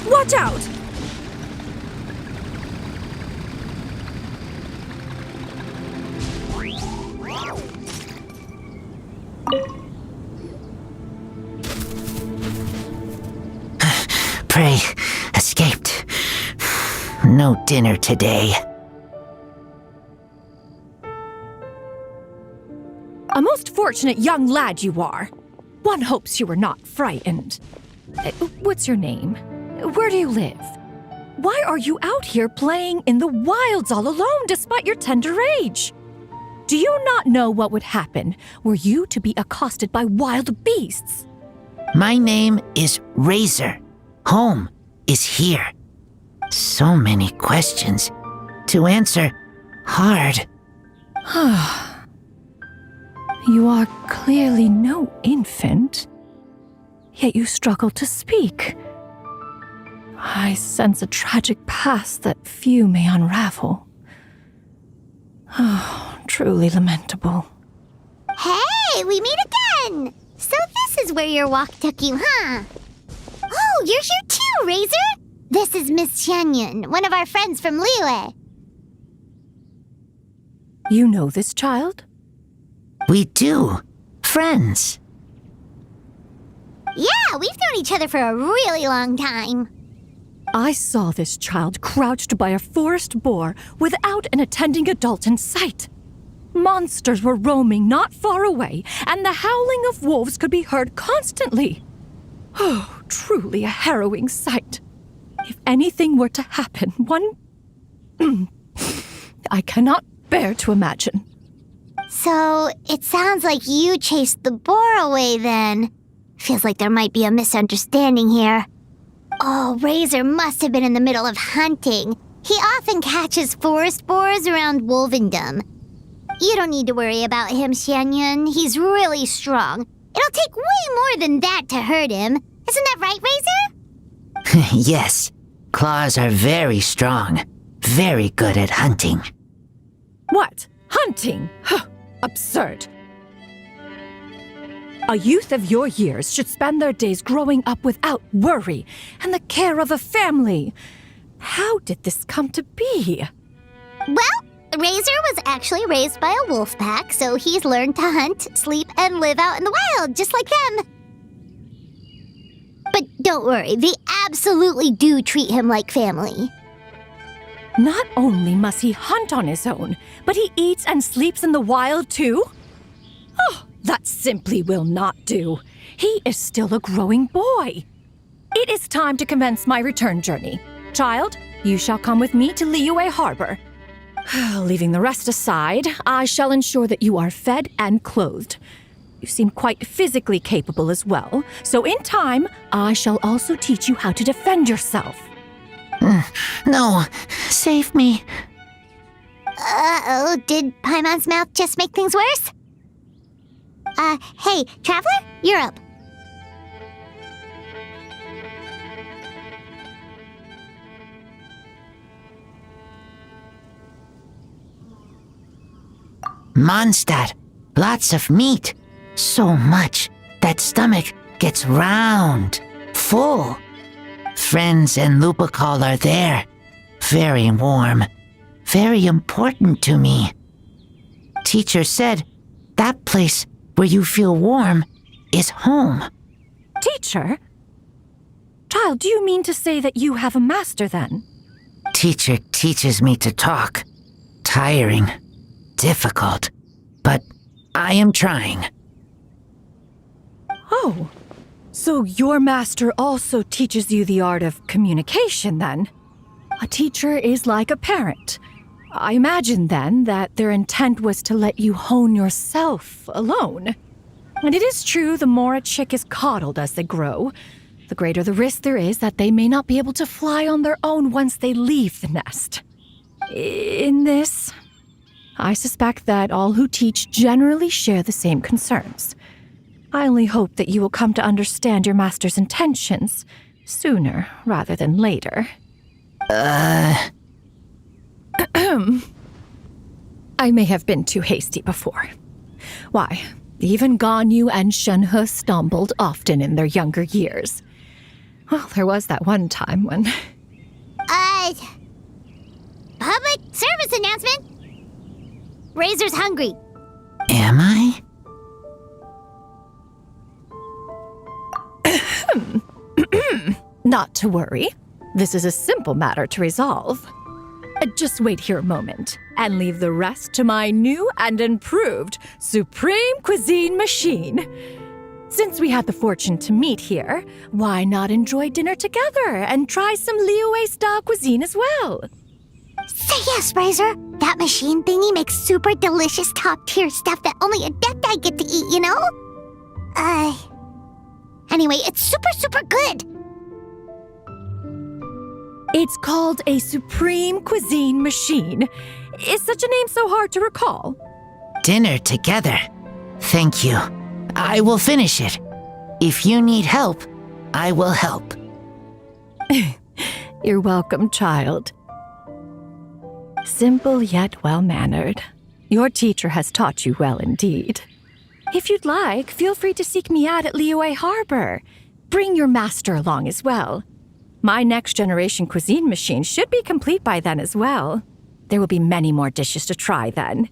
Watch out! Prey escaped. No dinner today. A most fortunate young lad you are. One hopes you were not frightened. What's your name? Where do you live? Why are you out here playing in the wilds all alone despite your tender age? Do you not know what would happen were you to be accosted by wild beasts? My name is Razor. Home is here. So many questions to answer. Hard. You are clearly no infant, yet you struggle to speak. I sense a tragic past that few may unravel. Oh, truly lamentable. Hey, we meet again! So this is where your walk took you, huh? Oh, you're here too, Razor! This is Miss Xianyun, one of our friends from Liyue. You know this child? We do. Friends. Yeah, we've known each other for a really long time. I saw this child crouched by a forest boar without an attending adult in sight. Monsters were roaming not far away, and the howling of wolves could be heard constantly. Oh, truly a harrowing sight. If anything were to happen, I cannot bear to imagine. So, it sounds like you chased the boar away then. Feels like there might be a misunderstanding here. Oh, Razor must have been in the middle of hunting. He often catches forest boars around Wolvendom. You don't need to worry about him, Xianyun. He's really strong. It'll take way more than that to hurt him. Isn't that right, Razor? Yes. Claws are very strong. Very good at hunting. What? Hunting? Absurd. A youth of your years should spend their days growing up without worry and the care of a family. How did this come to be? Well, Razor was actually raised by a wolf pack, so he's learned to hunt, sleep, and live out in the wild, just like them. But don't worry, they absolutely do treat him like family. Not only must he hunt on his own, but he eats and sleeps in the wild too? Oh, that simply will not do. He is still a growing boy. It is time to commence my return journey. Child, you shall come with me to Liyue Harbor. Leaving the rest aside, I shall ensure that you are fed and clothed. You seem quite physically capable as well, so in time, I shall also teach you how to defend yourself. No, save me. Uh-oh, did Paimon's mouth just make things worse? Hey, Traveler, you're up. Mondstadt, lots of meat. So much that stomach gets round, full. Friends and Lupacol are there. Very warm. Very important to me. Teacher said that place where you feel warm is home. Teacher? Child, do you mean to say that you have a master then? Teacher teaches me to talk. Tiring. Difficult. But I am trying. Oh, so your master also teaches you the art of communication, then? A teacher is like a parent. I imagine, then, that their intent was to let you hone yourself alone. And it is true, the more a chick is coddled as they grow, the greater the risk there is that they may not be able to fly on their own once they leave the nest. In this, I suspect that all who teach generally share the same concerns. I only hope that you will come to understand your master's intentions sooner rather than later. I may have been too hasty before. Why, even Ganyu and Shenhe stumbled often in their younger years. Well, there was that one time when... Public service announcement! Razor's hungry. Am I? Not to worry. This is a simple matter to resolve. Just wait here a moment and leave the rest to my new and improved Supreme Cuisine machine. Since we had the fortune to meet here, why not enjoy dinner together and try some Liyue-style cuisine as well? Say yes, Razor. That machine thingy makes super delicious top-tier stuff that only Adepti get to eat, you know? Anyway, it's super, super good. It's called a Supreme Cuisine machine. Is such a name so hard to recall? Dinner together. Thank you. I will finish it. If you need help, I will help. You're welcome, child. Simple yet well-mannered. Your teacher has taught you well indeed. If you'd like, feel free to seek me out at Liyue Harbor. Bring your master along as well. My next generation cuisine machine should be complete by then as well. There will be many more dishes to try then.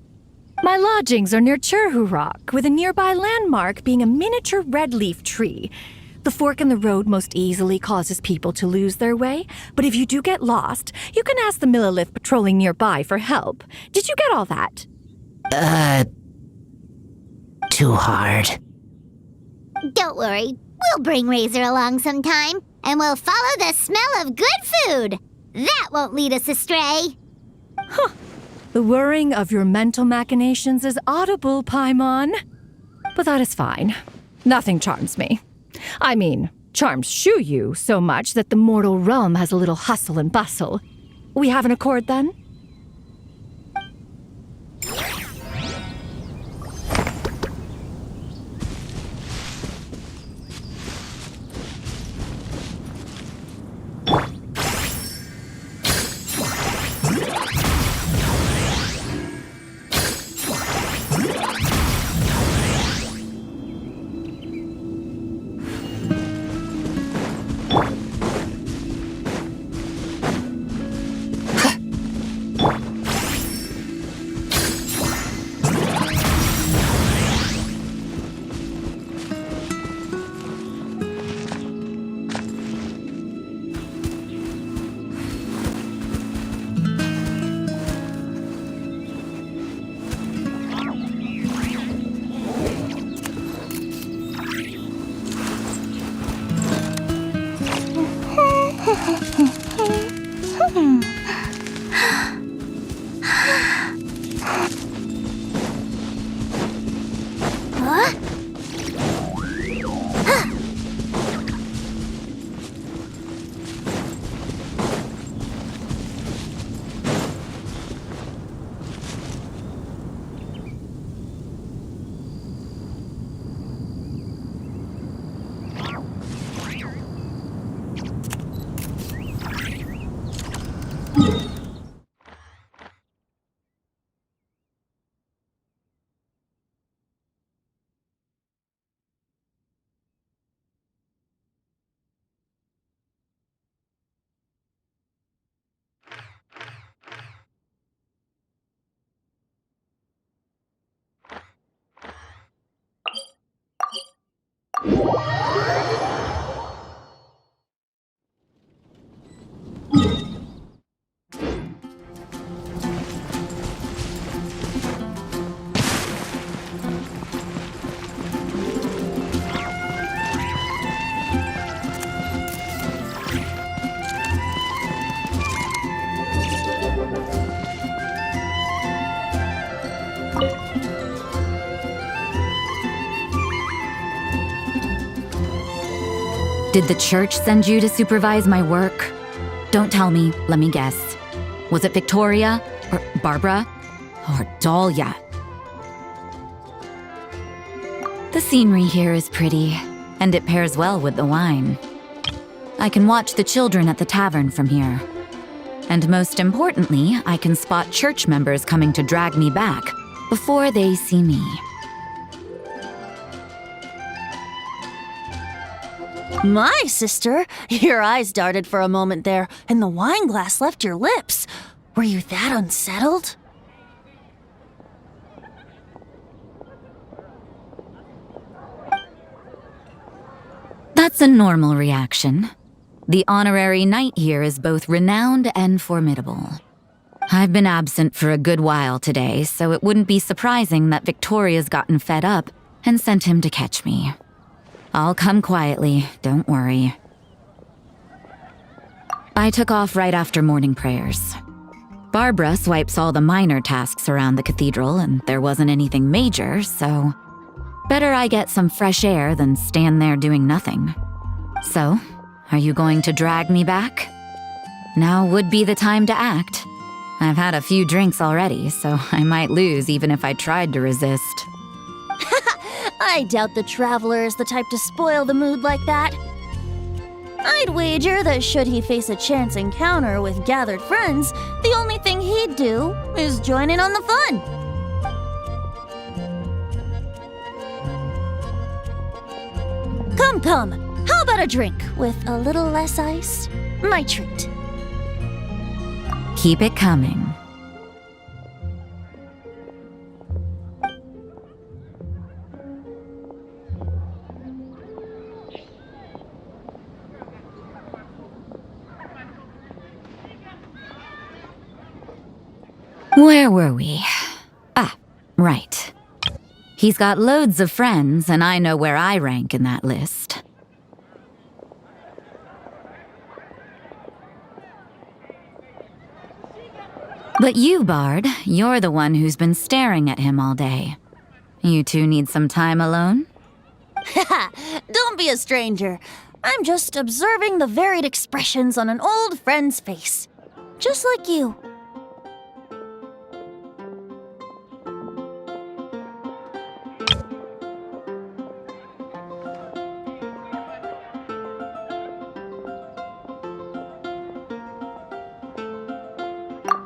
My lodgings are near Churhu Rock, with a nearby landmark being a miniature red leaf tree. The fork in the road most easily causes people to lose their way, but if you do get lost, you can ask the Millilith patrolling nearby for help. Did you get all that? Too hard. Don't worry, we'll bring Razor along sometime, and we'll follow the smell of good food. That won't lead us astray. The whirring of your mental machinations is audible, Paimon. But that is fine. Nothing charms me. I mean, charms Shuyu so much that the mortal realm has a little hustle and bustle. We have an accord then? Did the church send you to supervise my work? Don't tell me, let me guess. Was it Victoria? Or Barbara? Or Dahlia? The scenery here is pretty, and it pairs well with the wine. I can watch the children at the tavern from here. And most importantly, I can spot church members coming to drag me back before they see me. My sister, your eyes darted for a moment there, and the wine glass left your lips. Were you that unsettled? That's a normal reaction. The honorary knight here is both renowned and formidable. I've been absent for a good while today, so it wouldn't be surprising that Victoria's gotten fed up and sent him to catch me. I'll come quietly, don't worry. I took off right after morning prayers. Barbara swipes all the minor tasks around the cathedral, and there wasn't anything major, so better I get some fresh air than stand there doing nothing. So, are you going to drag me back? Now would be the time to act. I've had a few drinks already, so I might lose even if I tried to resist. I doubt the Traveler is the type to spoil the mood like that. I'd wager that should he face a chance encounter with gathered friends, the only thing he'd do is join in on the fun. Come, how about a drink with a little less ice? My treat. Keep it coming. Where were we? Ah, right. He's got loads of friends, and I know where I rank in that list. But you, Bard, you're the one who's been staring at him all day. You two need some time alone? Don't be a stranger. I'm just observing the varied expressions on an old friend's face. Just like you.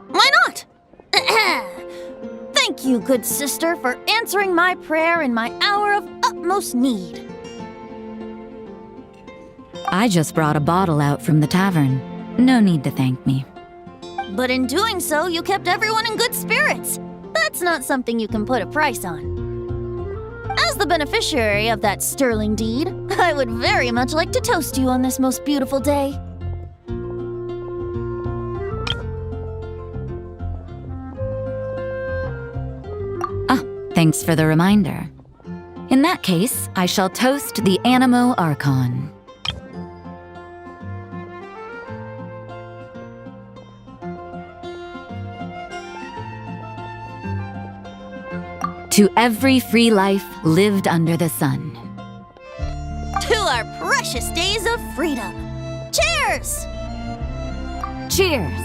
Why not? Thank you, good sister, for answering my prayer in my hour of utmost need. I just brought a bottle out from the tavern. No need to thank me. But in doing so, you kept everyone in good spirits. That's not something you can put a price on. As the beneficiary of that sterling deed, I would very much like to toast you on this most beautiful day. Thanks for the reminder. In that case, I shall toast the Animo Archon. To every free life lived under the sun. To our precious days of freedom. Cheers! Cheers!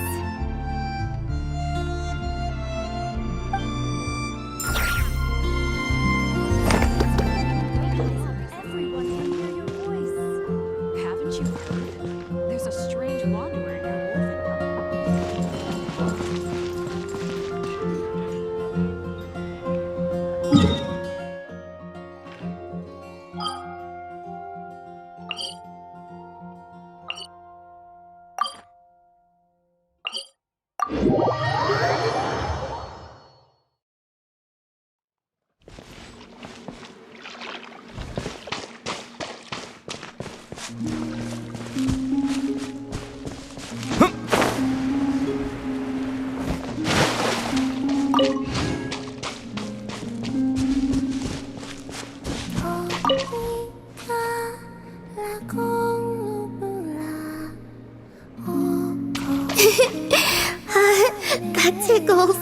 That tickles.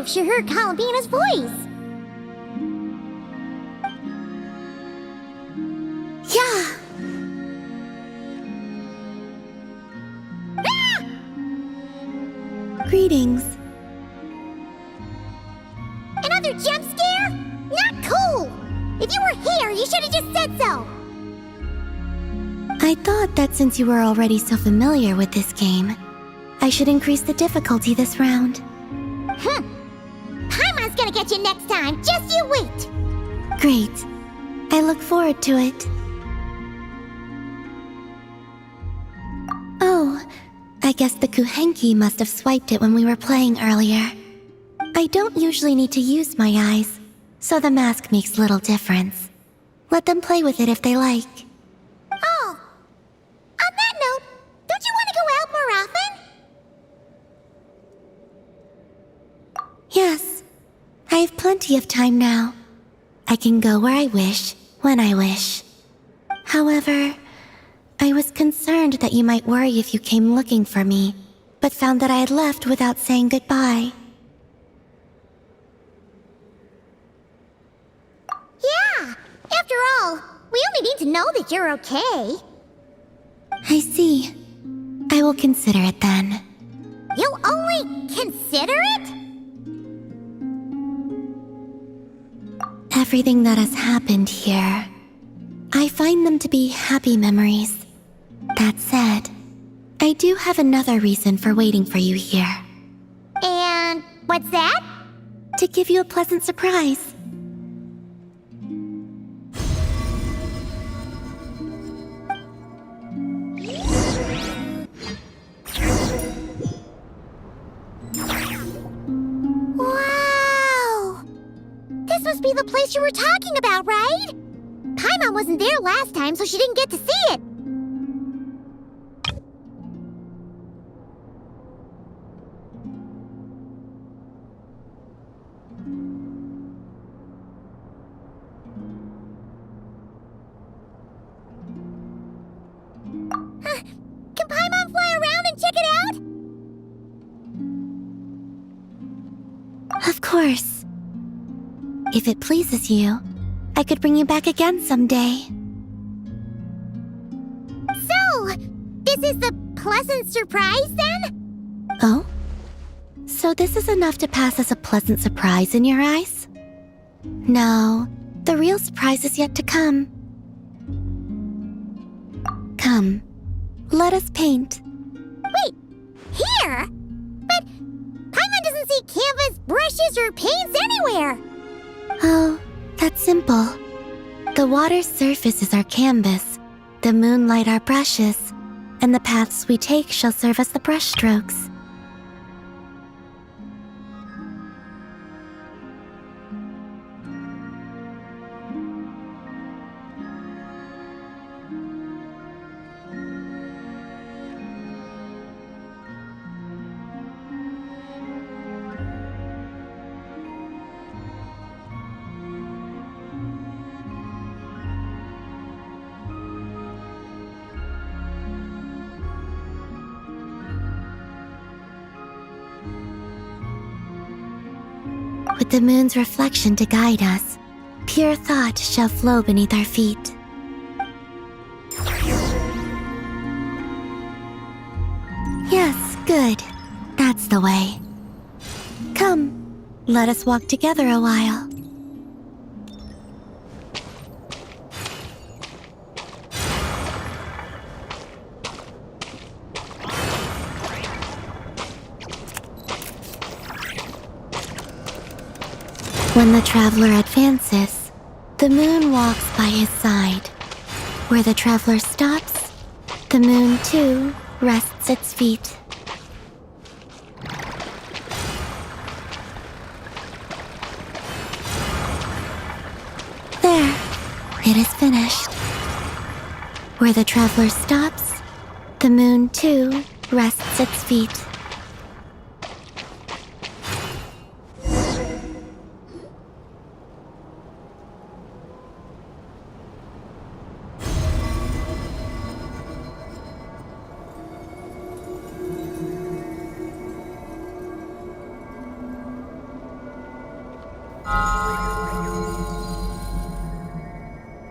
She heard Columbina's voice. Yeah. Ah! Greetings. Another jump scare? Not cool! If you were here, you should have just said so! I thought that since you were already so familiar with this game, I should increase the difficulty this round. Paimon's gonna get you next time, just you wait! Great. I look forward to it. Oh, I guess the Kuhenki must have swiped it when we were playing earlier. I don't usually need to use my eyes, so the mask makes little difference. Let them play with it if they like. Oh! On that note, don't you want to go out more often? Yes. I have plenty of time now. I can go where I wish, when I wish. However, I was concerned that you might worry if you came looking for me, but found that I had left without saying goodbye. Yeah, know that you're okay. I see. I will consider it then. You'll only consider it? Everything that has happened here, I find them to be happy memories. That said, I do have another reason for waiting for you here. And what's that? To give you a pleasant surprise. Wow! This must be the place you were talking about, right? Paimon wasn't there last time, so she didn't get to see it. Can Paimon fly around and check it out? Of course. If it pleases you, I could bring you back again someday. So, this is the pleasant surprise then? Oh? So this is enough to pass as a pleasant surprise in your eyes? No, the real surprise is yet to come. Come, let us paint. Wait, here? But Paimon doesn't see canvas, brushes, or paints anywhere. Oh, that's simple. The water's surface is our canvas, the moonlight our brushes, and the paths we take shall serve as the brush strokes. With the moon's reflection to guide us, pure thought shall flow beneath our feet. Yes, good. That's the way. Come, let us walk together a while. When the traveler advances, the moon walks by his side. Where the traveler stops, the moon too rests its feet. There, it is finished. Where the traveler stops, the moon too rests its feet.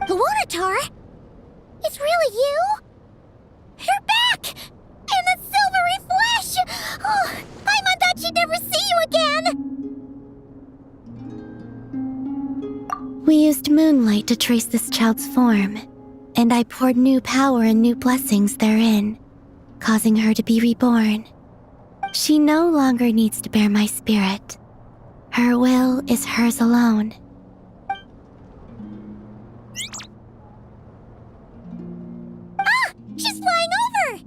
Luanatar? It's really you? You're back! In the silvery flesh! Oh, Paimon thought she'd never see you again! We used moonlight to trace this child's form, and I poured new power and new blessings therein, causing her to be reborn. She no longer needs to bear my spirit. Her will is hers alone. She's flying over!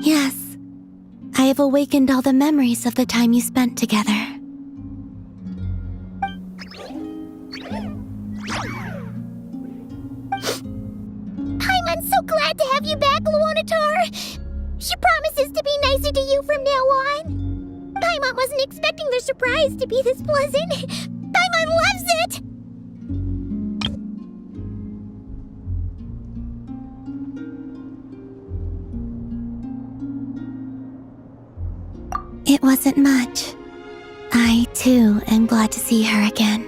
Yes, I have awakened all the memories of the time you spent together. Paimon's so glad to have you back, Luanatar! She promises to be nicer to you from now on. Paimon wasn't expecting their surprise to be this pleasant. Paimon loves it! It wasn't much. I, too, am glad to see her again.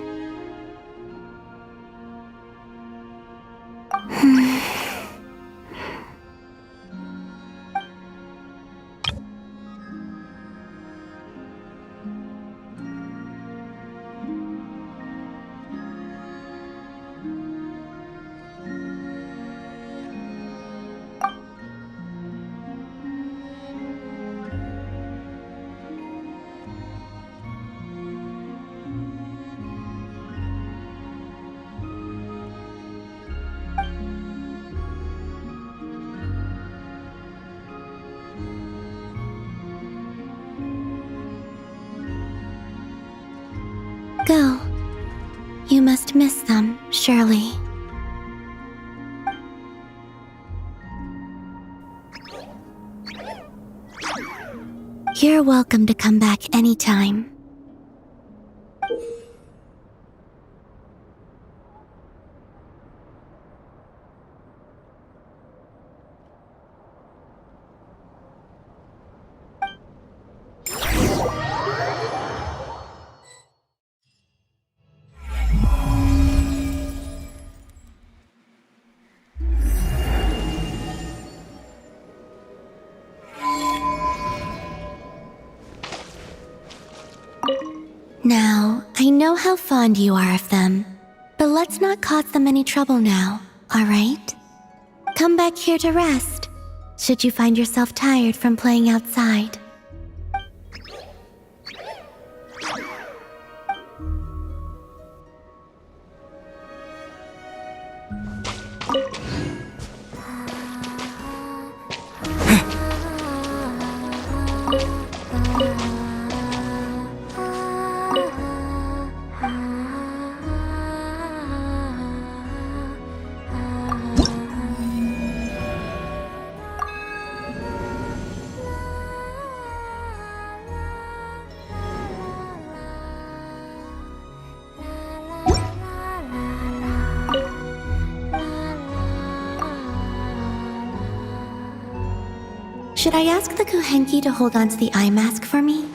Go. You must miss them, surely. You're welcome to come back anytime. Now, I know how fond you are of them, but let's not cause them any trouble now, alright? Come back here to rest, should you find yourself tired from playing outside. Should I ask the Kuhenki to hold onto the eye mask for me?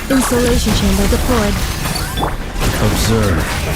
Installation chamber deployed. Observe.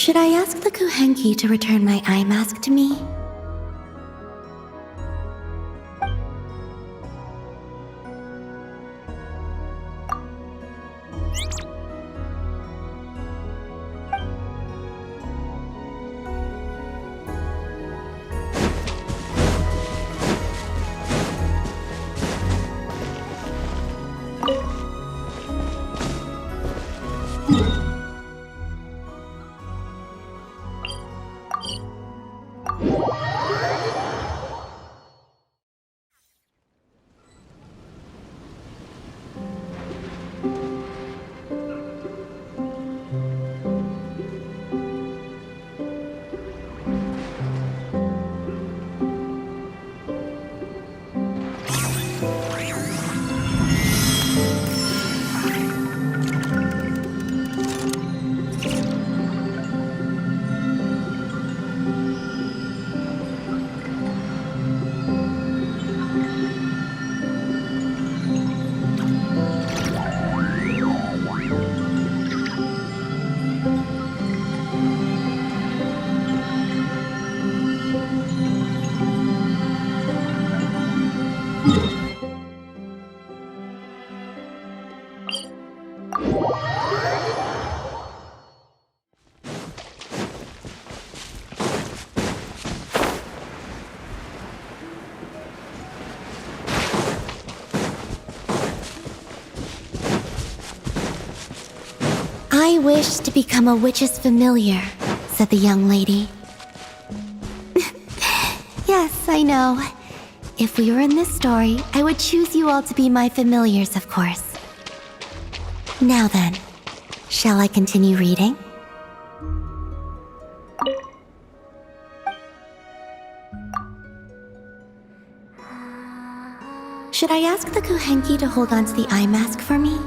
Should I ask the Kuhenki to return my eye mask to me? I wish to become a witch's familiar, said the young lady. Yes, I know. If we were in this story, I would choose you all to be my familiars, of course. Now then, shall I continue reading? Should I ask the Kuhenki to hold on to the eye mask for me?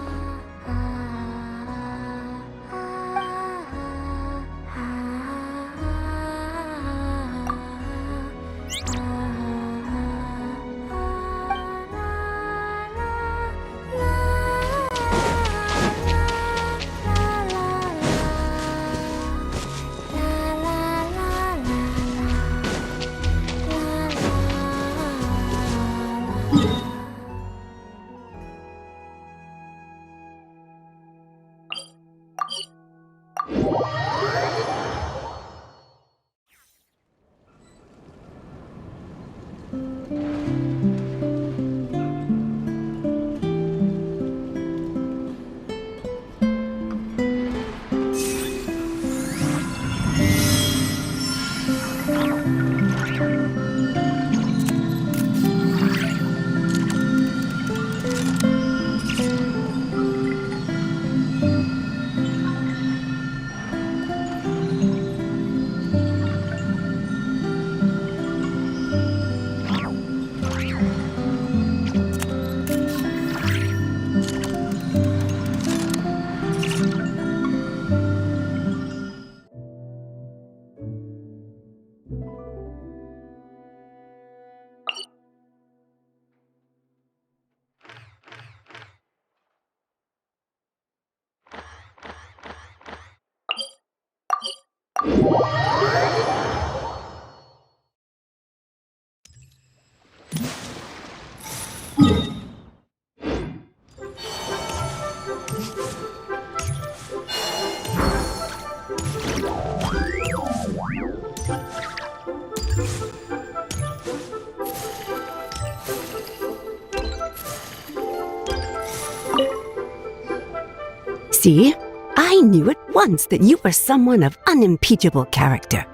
See? I knew at once that you were someone of unimpeachable character.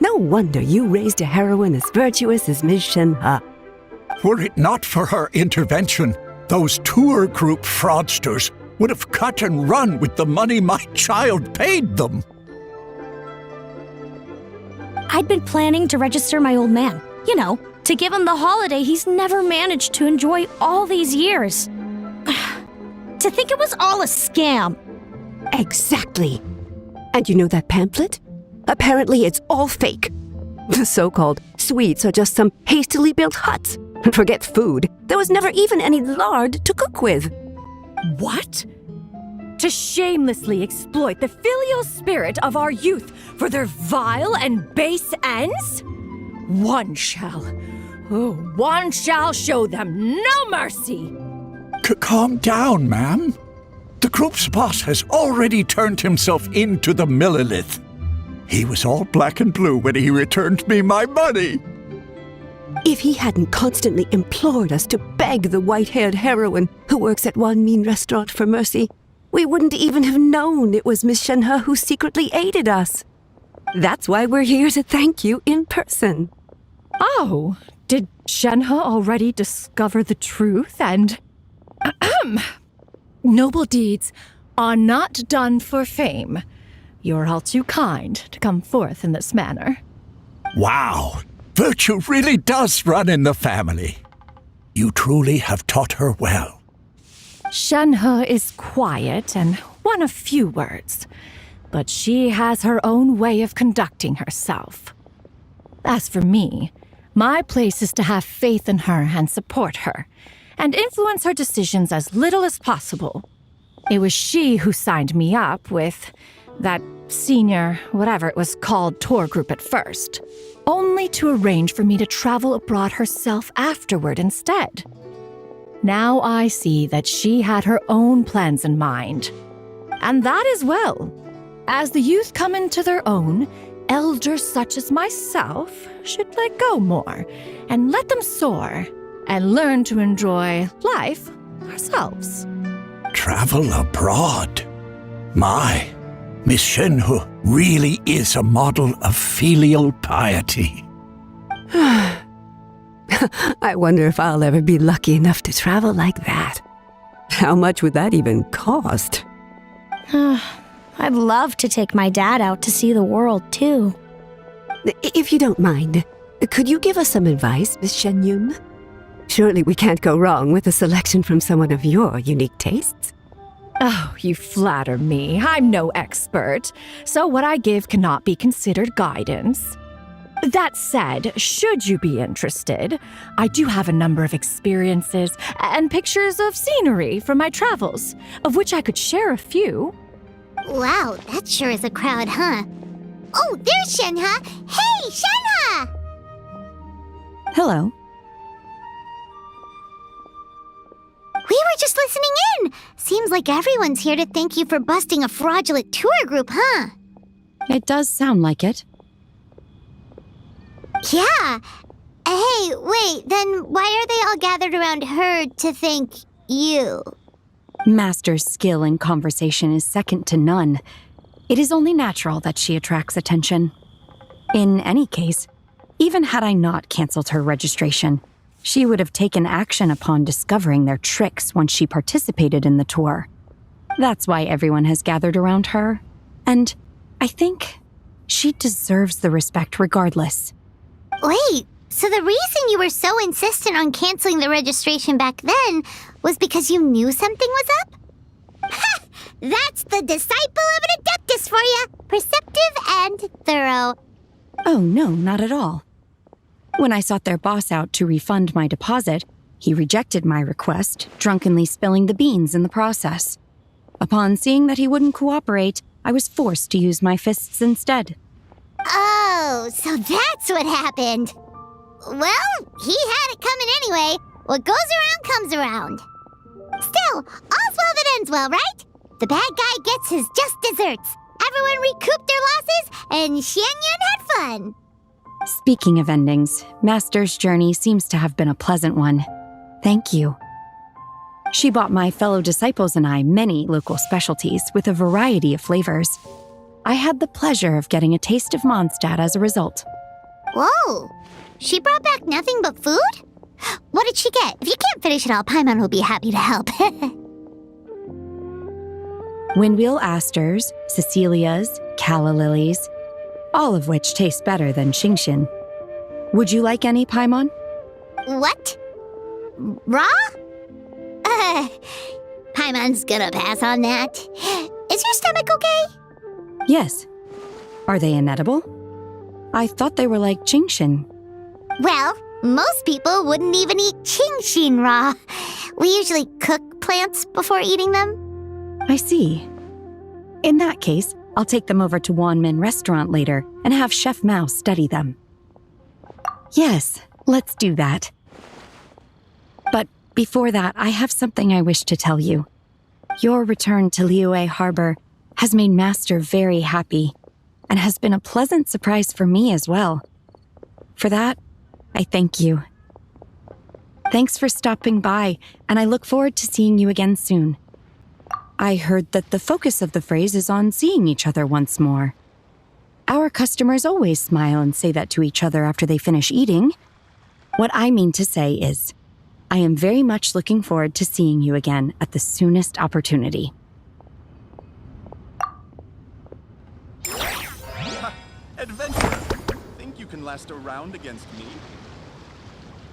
No wonder you raised a heroine as virtuous as Ms. Shenhe. Were it not for her intervention, those tour group fraudsters would have cut and run with the money my child paid them. I'd been planning to register my old man. You know, to give him the holiday he's never managed to enjoy all these years. To think it was all a scam. Exactly. And you know that pamphlet? Apparently it's all fake. The so-called sweets are just some hastily built huts. And forget food, there was never even any lard to cook with. What? To shamelessly exploit the filial spirit of our youth for their vile and base ends? One shall show them no mercy! Calm down, ma'am. The group's boss has already turned himself into the Millilith. He was all black and blue when he returned me my money. If he hadn't constantly implored us to beg the white-haired heroine who works at one mean restaurant for mercy, we wouldn't even have known it was Miss Shenhe who secretly aided us. That's why we're here to thank you in person. Oh, did Shenhe already discover the truth and... Noble deeds are not done for fame. You're all too kind to come forth in this manner. Wow, virtue really does run in the family. You truly have taught her well. Shenhe is quiet and one of few words, but she has her own way of conducting herself. As for me, my place is to have faith in her and support her, and influence her decisions as little as possible. It was she who signed me up with that senior, whatever it was called, tour group at first, only to arrange for me to travel abroad herself afterward instead. Now I see that she had her own plans in mind, And that is well. As the youth come into their own, elders such as myself should let go more and let them soar and learn to enjoy life ourselves. Travel abroad. My, Miss Shenhe really is a model of filial piety. I wonder if I'll ever be lucky enough to travel like that. How much would that even cost? I'd love to take my dad out to see the world, too. If you don't mind, could you give us some advice, Miss Shenyun? Surely we can't go wrong with a selection from someone of your unique tastes. Oh, you flatter me. I'm no expert, so what I give cannot be considered guidance. That said, should you be interested, I do have a number of experiences and pictures of scenery from my travels, of which I could share a few. Wow, that sure is a crowd, huh? Oh, there's Shenhe! Hey, Shenhe! Hello. We were just listening in! Seems like everyone's here to thank you for busting a fraudulent tour group, huh? It does sound like it. Yeah. Hey, wait, then why are they all gathered around her to thank you? Master's skill in conversation is second to none. It is only natural that she attracts attention. In any case, even had I not cancelled her registration, she would have taken action upon discovering their tricks once she participated in the tour. That's why everyone has gathered around her, and I think she deserves the respect regardless. Wait, so the reason you were so insistent on canceling the registration back then was because you knew something was up? Ha! That's the disciple of an adeptus for you! Perceptive and thorough. Oh, no, not at all. When I sought their boss out to refund my deposit, he rejected my request, drunkenly spilling the beans in the process. Upon seeing that he wouldn't cooperate, I was forced to use my fists instead. Oh, so that's what happened. Well, he had it coming anyway. What goes around comes around. Still, all's well that ends well, right? The bad guy gets his just desserts. Everyone recouped their losses, and Xianyun had fun. Speaking of endings, Master's journey seems to have been a pleasant one. Thank you. She bought my fellow disciples and I many local specialties with a variety of flavors. I had the pleasure of getting a taste of Mondstadt as a result. Whoa! She brought back nothing but food? What did she get? If you can't finish it all, Paimon will be happy to help. Windwheel asters, Cecilias, calla lilies, all of which taste better than Xingshin. Would you like any, Paimon? What? Raw? Paimon's gonna pass on that. Is your stomach okay? Yes. Are they inedible? I thought they were like Xingshin. Well, most people wouldn't even eat Qingshin raw. We usually cook plants before eating them. I see. In that case, I'll take them over to Wanmin Restaurant later and have Chef Mao study them. Yes, let's do that. But before that, I have something I wish to tell you. Your return to Liyue Harbor has made Master very happy, and has been a pleasant surprise for me as well. For that, I thank you. Thanks for stopping by, and I look forward to seeing you again soon. I heard that the focus of the phrase is on seeing each other once more. Our customers always smile and say that to each other after they finish eating. What I mean to say is, I am very much looking forward to seeing you again at the soonest opportunity. Adventurer, think you can last a round against me?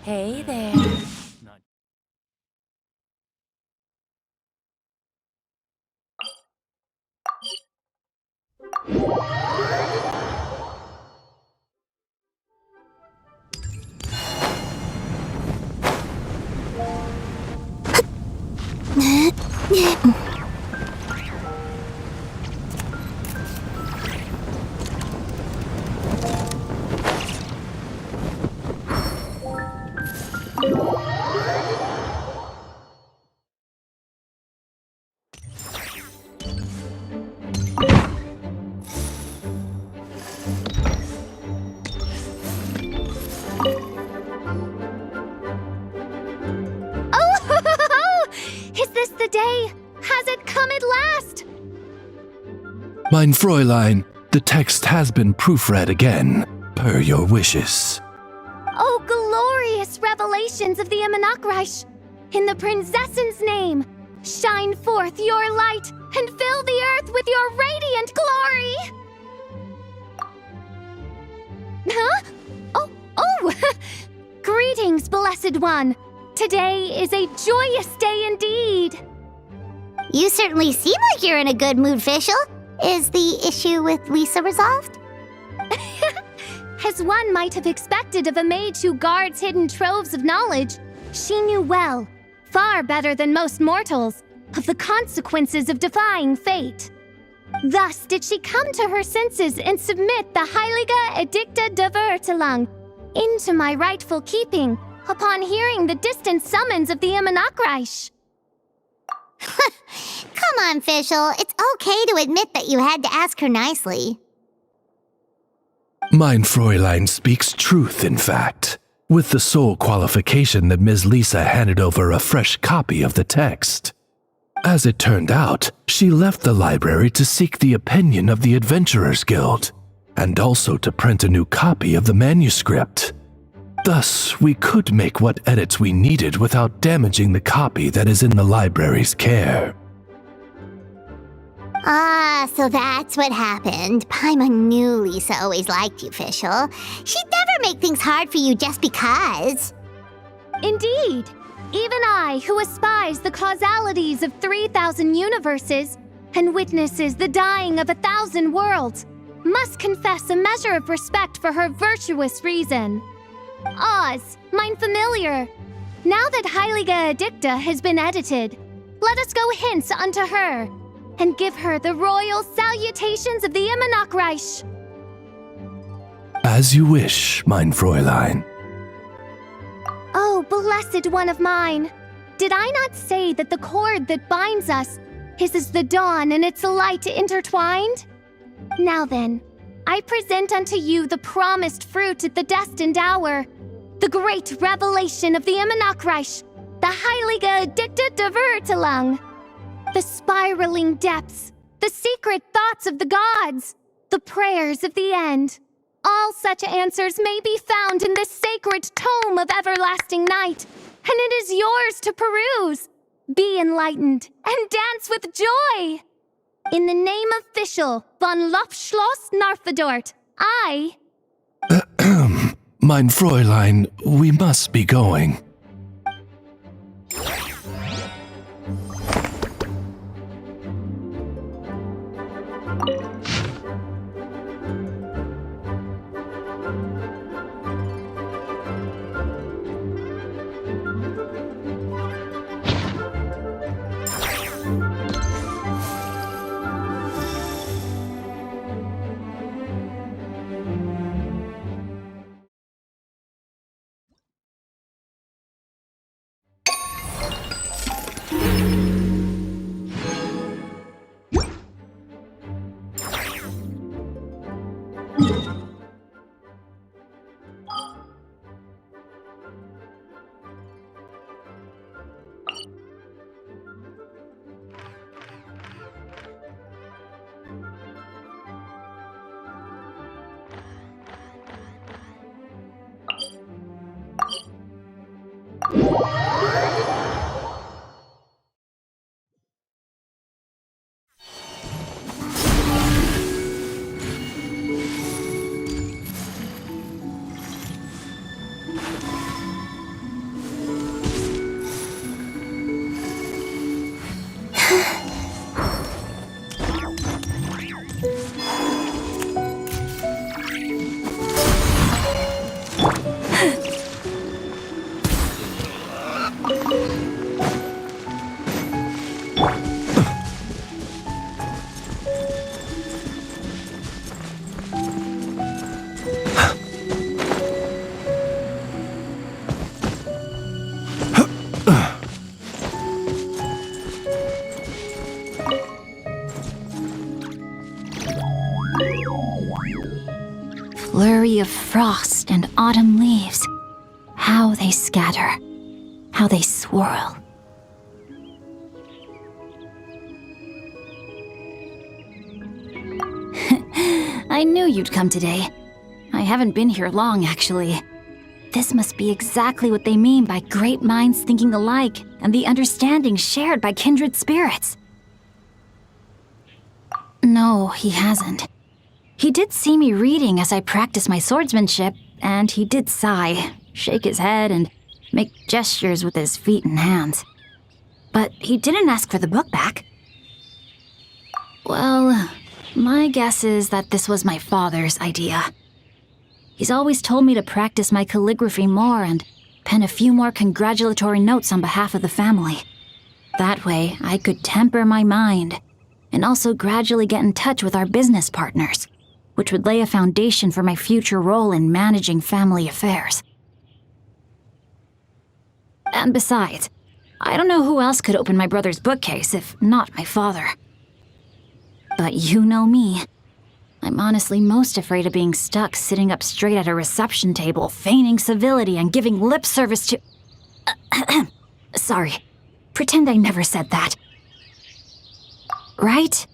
Hey there. day has it come at last! Mein Fräulein, the text has been proofread again, per your wishes. Oh, glorious revelations of the Amanakreich! In the princess's name, shine forth your light and fill the earth with your radiant glory! Huh? Oh! Greetings, blessed one! Today is a joyous day indeed! You certainly seem like you're in a good mood, Fischl. Is the issue with Lisa resolved? As one might have expected of a mage who guards hidden troves of knowledge, she knew well, far better than most mortals, of the consequences of defying fate. Thus did she come to her senses and submit the Heilige Edicta der Verteilung into my rightful keeping upon hearing the distant summons of the Amanakreich. Come on, Fischl. It's okay to admit that you had to ask her nicely. Mein Fräulein speaks truth, in fact, with the sole qualification that Ms. Lisa handed over a fresh copy of the text. As it turned out, she left the library to seek the opinion of the Adventurers Guild, and also to print a new copy of the manuscript. Thus, we could make what edits we needed without damaging the copy that is in the library's care. Ah, so that's what happened. Paimon knew Lisa always liked you, Fischl. She'd never make things hard for you just because. Indeed. Even I, who espies the causalities of 3,000 universes and witnesses the dying of 1,000 worlds, must confess a measure of respect for her virtuous reason. Oz, mine familiar, now that Heilige Edicta has been edited, let us go hence unto her, and give her the royal salutations of the Amanakreich. As you wish, mein Fräulein. Oh, blessed one of mine! Did I not say that the cord that binds us is as the dawn and its light intertwined? Now then, I present unto you the promised fruit at the destined hour, the great revelation of the Amanakreich, the Heilige Edicta der Verteilung. The spiraling depths, the secret thoughts of the gods, the prayers of the end. All such answers may be found in this sacred tome of everlasting night, and it is yours to peruse. Be enlightened and dance with joy. In the name of Fischl von Lofschloss Narfadort, I... Mein Fräulein, we must be going. Flurry of frost and autumn leaves. How they scatter. How they swirl. I knew you'd come today. I haven't been here long, actually. This must be exactly what they mean by great minds thinking alike and the understanding shared by kindred spirits. No, he hasn't. He did see me reading as I practiced my swordsmanship, and he did sigh, shake his head, and make gestures with his feet and hands. But he didn't ask for the book back. Well, my guess is that this was my father's idea. He's always told me to practice my calligraphy more and pen a few more congratulatory notes on behalf of the family. That way, I could temper my mind and also gradually get in touch with our business partners, which would lay a foundation for my future role in managing family affairs. And besides, I don't know who else could open my brother's bookcase if not my father. But you know me. I'm honestly most afraid of being stuck sitting up straight at a reception table, feigning civility and giving lip service to... Sorry. Pretend I never said that. Right?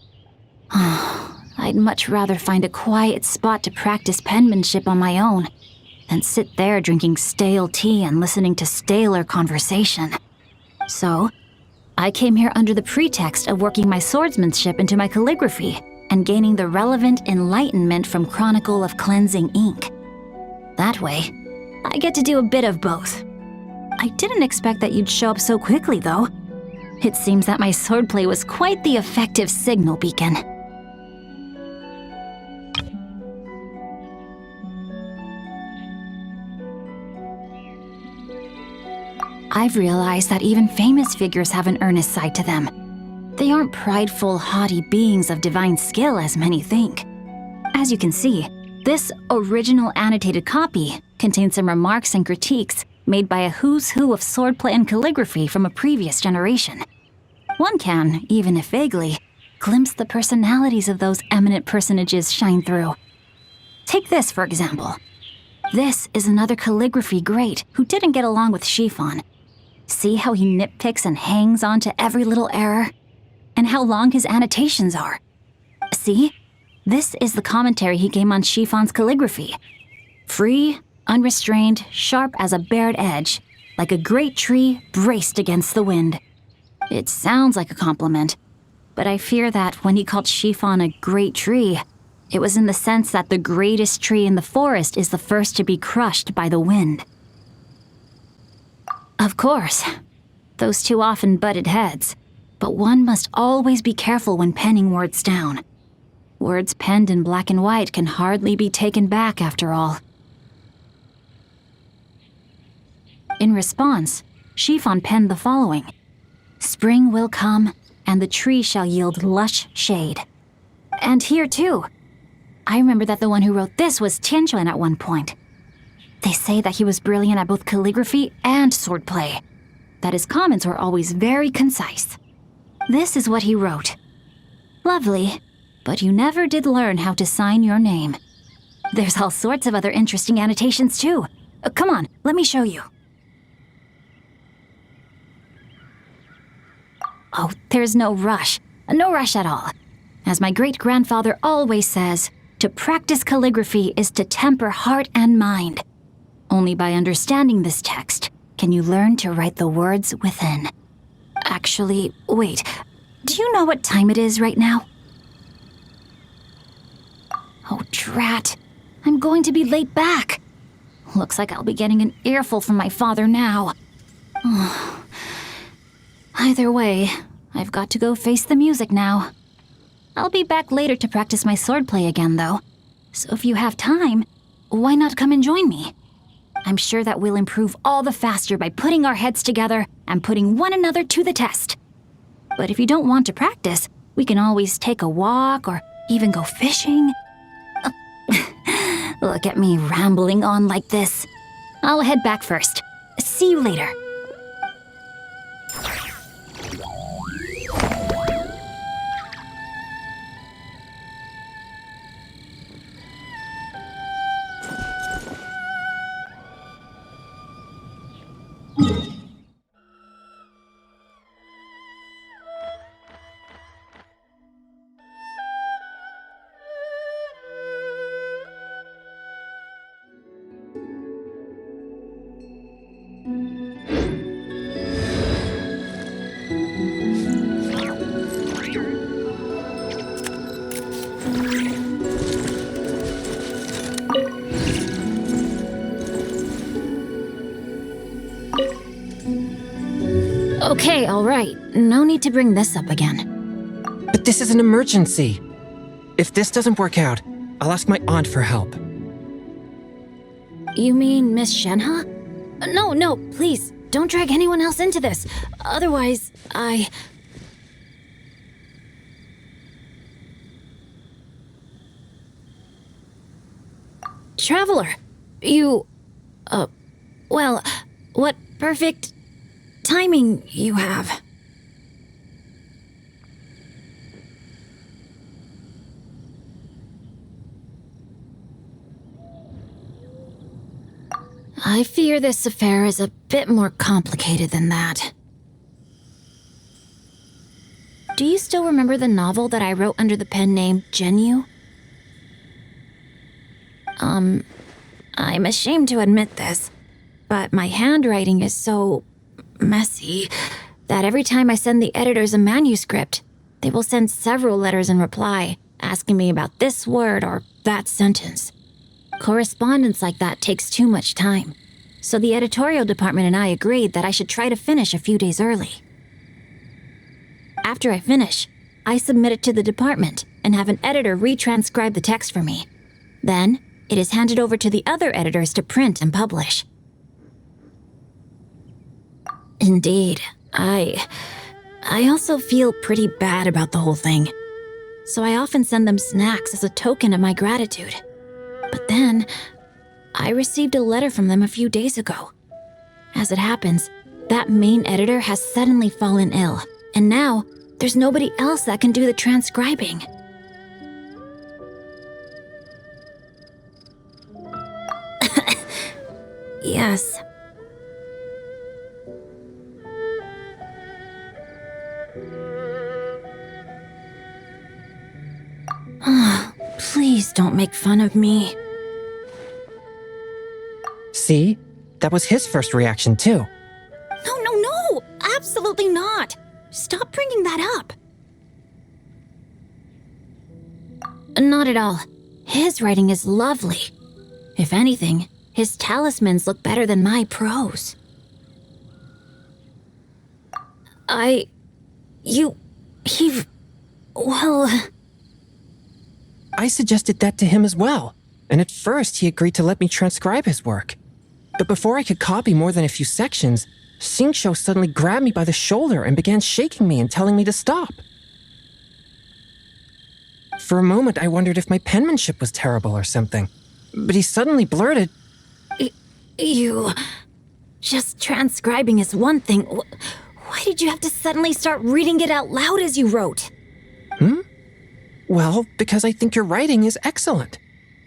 I'd much rather find a quiet spot to practice penmanship on my own than sit there drinking stale tea and listening to staler conversation. So, I came here under the pretext of working my swordsmanship into my calligraphy and gaining the relevant enlightenment from Chronicle of Cleansing ink. That way, I get to do a bit of both. I didn't expect that you'd show up so quickly, though. It seems that my swordplay was quite the effective signal beacon. I've realized that even famous figures have an earnest side to them. They aren't prideful, haughty beings of divine skill as many think. As you can see, this original annotated copy contains some remarks and critiques made by a who's who of swordplay and calligraphy from a previous generation. One can, even if vaguely, glimpse the personalities of those eminent personages shine through. Take this, for example. This is another calligraphy great who didn't get along with Chiffon. See how he nitpicks and hangs on to every little error? And how long his annotations are. See? This is the commentary he gave on Chiffon's calligraphy. Free, unrestrained, sharp as a bared edge, like a great tree braced against the wind. It sounds like a compliment, but I fear that when he called Chiffon a great tree, it was in the sense that the greatest tree in the forest is the first to be crushed by the wind. Of course, those two often butted heads, but one must always be careful when penning words down. Words penned in black and white can hardly be taken back after all. In response, Chiffon penned the following: "Spring will come, and the tree shall yield lush shade." And here too. I remember that the one who wrote this was Tianquan at one point. They say that he was brilliant at both calligraphy and swordplay, that his comments were always very concise. This is what he wrote. "Lovely, but you never did learn how to sign your name." There's all sorts of other interesting annotations too. Come on, let me show you. Oh, there's no rush at all. As my great-grandfather always says, to practice calligraphy is to temper heart and mind. Only by understanding this text can you learn to write the words within. Actually, wait, do you know what time it is right now? Oh, drat. I'm going to be late back. Looks like I'll be getting an earful from my father now. Either way, I've got to go face the music now. I'll be back later to practice my swordplay again, though. So if you have time, why not come and join me? I'm sure that we'll improve all the faster by putting our heads together and putting one another to the test. But if you don't want to practice, we can always take a walk or even go fishing. Look at me rambling on like this. I'll head back first. See you later. All right, no need to bring this up again. But this is an emergency. If this doesn't work out, I'll ask my aunt for help. You mean Miss Shenhe? No, please, don't drag anyone else into this. Otherwise, Traveler, you... well, what perfect timing you have. I fear this affair is a bit more complicated than that. Do you still remember the novel that I wrote under the pen name Genu? I'm ashamed to admit this, but my handwriting is so messy that every time I send the editors a manuscript, they will send several letters in reply, asking me about this word or that sentence. Correspondence like that takes too much time, so the editorial department and I agreed that I should try to finish a few days early. After I finish, I submit it to the department and have an editor retranscribe the text for me. Then, it is handed over to the other editors to print and publish. Indeed, I also feel pretty bad about the whole thing, so I often send them snacks as a token of my gratitude. But then, I received a letter from them a few days ago. As it happens, that main editor has suddenly fallen ill, and now there's nobody else that can do the transcribing. Yes. Please don't make fun of me. See? That was his first reaction, too. No! Absolutely not! Stop bringing that up. Not at all. His writing is lovely. If anything, his talismans look better than my prose. I suggested that to him as well, and at first he agreed to let me transcribe his work. But before I could copy more than a few sections, Xingqiu suddenly grabbed me by the shoulder and began shaking me and telling me to stop. For a moment, I wondered if my penmanship was terrible or something, but he suddenly blurted, Just transcribing is one thing. Why did you have to suddenly start reading it out loud as you wrote? Well, because I think your writing is excellent.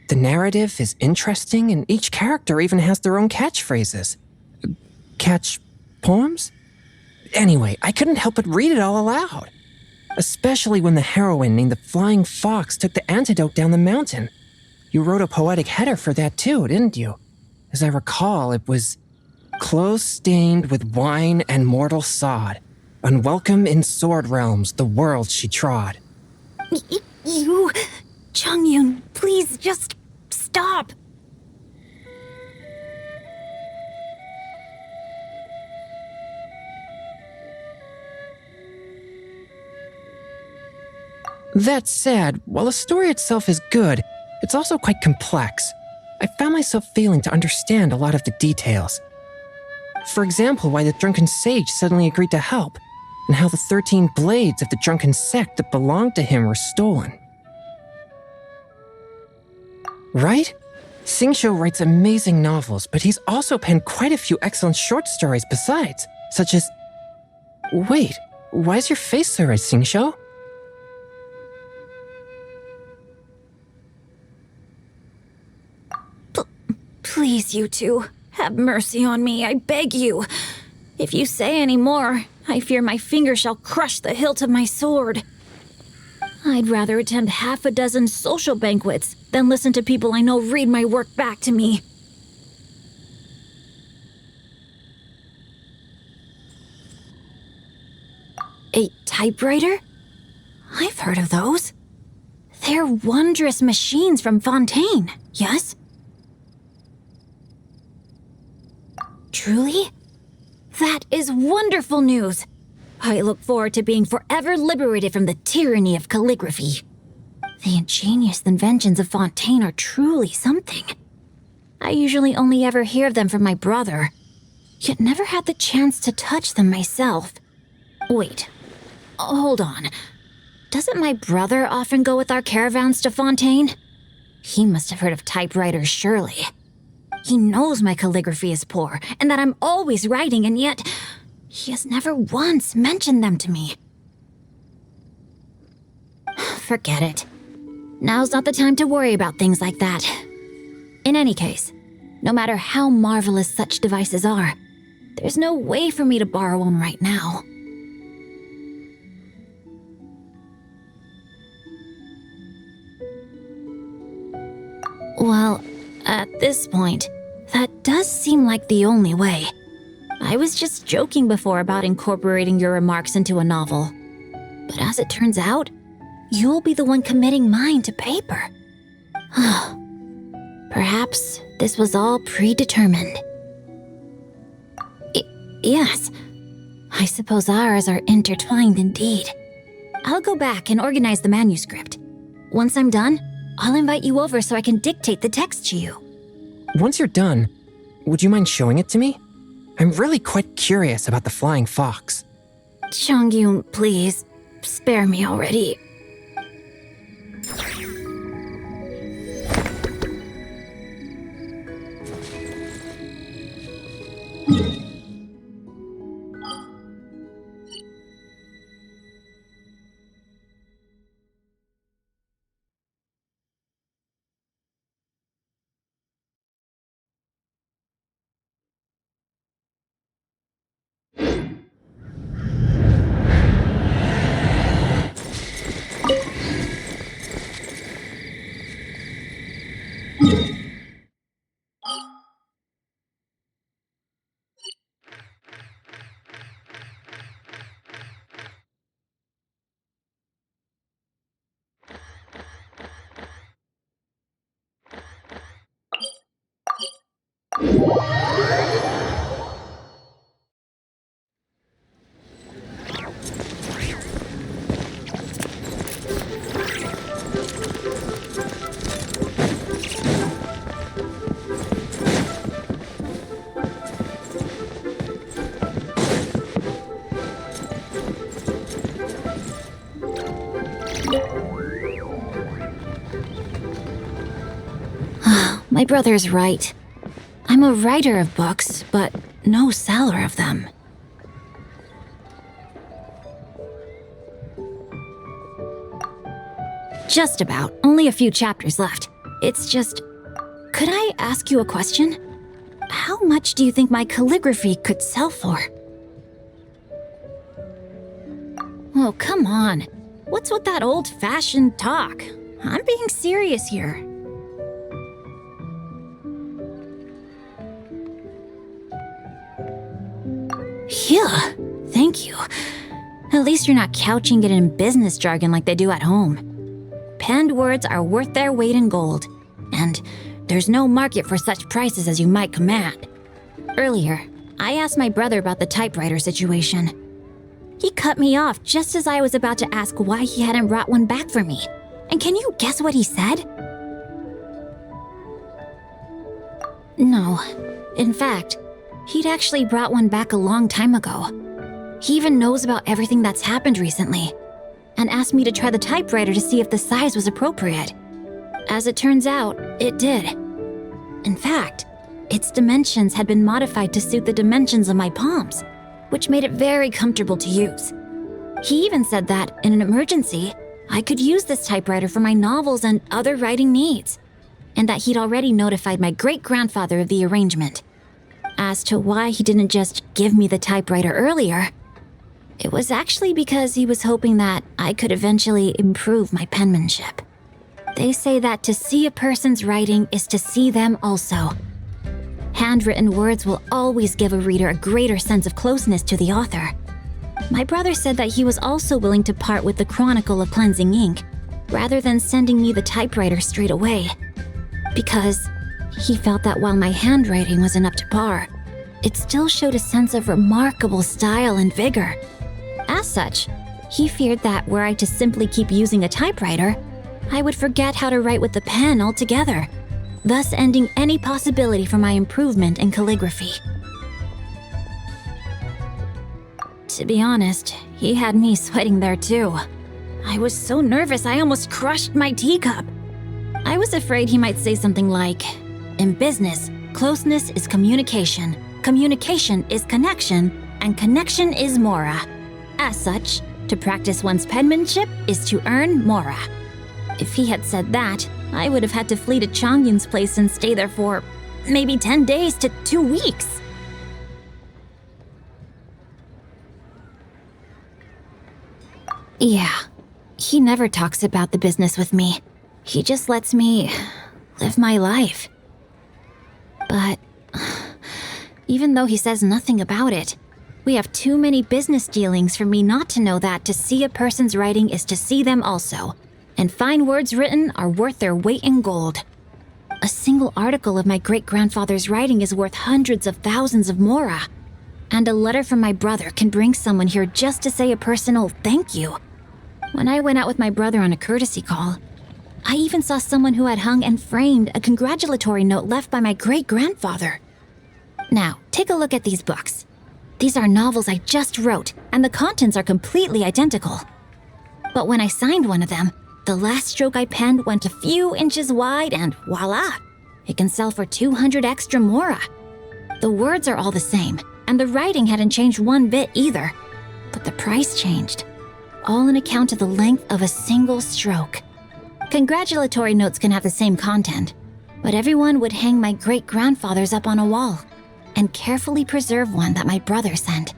The narrative is interesting, and each character even has their own catchphrases. Catch poems? Anyway, I couldn't help but read it all aloud. Especially when the heroine named the Flying Fox took the antidote down the mountain. You wrote a poetic header for that too, didn't you? As I recall, it was clothes stained with wine and mortal sod. Unwelcome in sword realms, the world she trod. Chongyun, please just stop. That said, while the story itself is good, it's also quite complex. I found myself failing to understand a lot of the details. For example, why the drunken sage suddenly agreed to help, and how the 13 blades of the drunken sect that belonged to him were stolen. Right? Xingqiu writes amazing novels, but he's also penned quite a few excellent short stories besides, such as... Wait, why is your face so red, Xingqiu? Please, you two, have mercy on me, I beg you. If you say any more, I fear my finger shall crush the hilt of my sword. I'd rather attend half a dozen social banquets than listen to people I know read my work back to me. A typewriter? I've heard of those. They're wondrous machines from Fontaine, yes? Truly? That is wonderful news. I look forward to being forever liberated from the tyranny of calligraphy. The ingenious inventions of Fontaine are truly something. I usually only ever hear of them from my brother, yet never had the chance to touch them myself. Wait, hold on. Doesn't my brother often go with our caravans to Fontaine? He must have heard of typewriters, surely. He knows my calligraphy is poor, and that I'm always writing, and yet he has never once mentioned them to me. Forget it. Now's not the time to worry about things like that. In any case, no matter how marvelous such devices are, there's no way for me to borrow one right now. Well, at this point, that does seem like the only way. I was just joking before about incorporating your remarks into a novel. But as it turns out, you'll be the one committing mine to paper. Perhaps this was all predetermined. Yes, I suppose ours are intertwined indeed. I'll go back and organize the manuscript. Once I'm done, I'll invite you over so I can dictate the text to you. Once you're done, would you mind showing it to me? I'm really quite curious about the flying fox. Chongyun, please, spare me already. My brother's right. I'm a writer of books, but no seller of them. Just about. Only a few chapters left. It's just... Could I ask you a question? How much do you think my calligraphy could sell for? Oh, come on. What's with that old-fashioned talk? I'm being serious here. Yeah, thank you. At least you're not couching it in business jargon like they do at home. Penned words are worth their weight in gold, and there's no market for such prices as you might command. Earlier, I asked my brother about the typewriter situation. He cut me off just as I was about to ask why he hadn't brought one back for me. And can you guess what he said? No. In fact, he'd actually brought one back a long time ago. He even knows about everything that's happened recently, and asked me to try the typewriter to see if the size was appropriate. As it turns out, it did. In fact, its dimensions had been modified to suit the dimensions of my palms, which made it very comfortable to use. He even said that, in an emergency, I could use this typewriter for my novels and other writing needs, and that he'd already notified my great-grandfather of the arrangement. As to why he didn't just give me the typewriter earlier, it was actually because he was hoping that I could eventually improve my penmanship. They say that to see a person's writing is to see them also. Handwritten words will always give a reader a greater sense of closeness to the author. My brother said that he was also willing to part with the Chronicle of Cleansing Ink, rather than sending me the typewriter straight away. Because he felt that while my handwriting wasn't up to par, it still showed a sense of remarkable style and vigor. As such, he feared that were I to simply keep using a typewriter, I would forget how to write with the pen altogether, thus ending any possibility for my improvement in calligraphy. To be honest, he had me sweating there too. I was so nervous I almost crushed my teacup. I was afraid he might say something like, "In business, closeness is communication, communication is connection, and connection is mora. As such, to practice one's penmanship is to earn mora." If he had said that, I would have had to flee to Chongyun's place and stay there for maybe 10 days to 2 weeks. Yeah, he never talks about the business with me. He just lets me live my life. But even though he says nothing about it, we have too many business dealings for me not to know that to see a person's writing is to see them also, and fine words written are worth their weight in gold. A single article of my great-grandfather's writing is worth hundreds of thousands of mora, and a letter from my brother can bring someone here just to say a personal thank you. When I went out with my brother on a courtesy call, I even saw someone who had hung and framed a congratulatory note left by my great-grandfather. Now, take a look at these books. These are novels I just wrote, and the contents are completely identical. But when I signed one of them, the last stroke I penned went a few inches wide and voila! It can sell for 200 extra mora. The words are all the same, and the writing hadn't changed one bit either. But the price changed, all on account of the length of a single stroke. Congratulatory notes can have the same content, but everyone would hang my great-grandfather's up on a wall and carefully preserve one that my brother sent.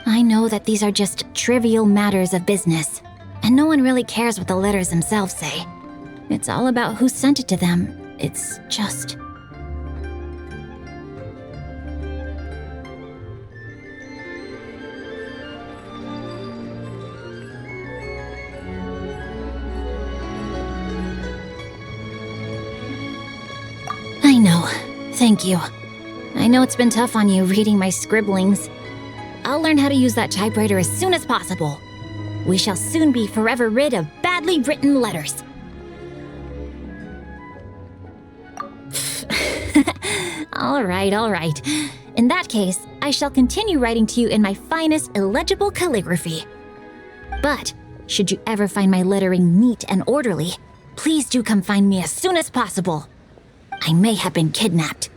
I know that these are just trivial matters of business, and no one really cares what the letters themselves say. It's all about who sent it to them. It's just... I know. Thank you. I know it's been tough on you reading my scribblings. I'll learn how to use that typewriter as soon as possible. We shall soon be forever rid of badly written letters. All right. In that case, I shall continue writing to you in my finest illegible calligraphy. But, should you ever find my lettering neat and orderly, please do come find me as soon as possible. I may have been kidnapped.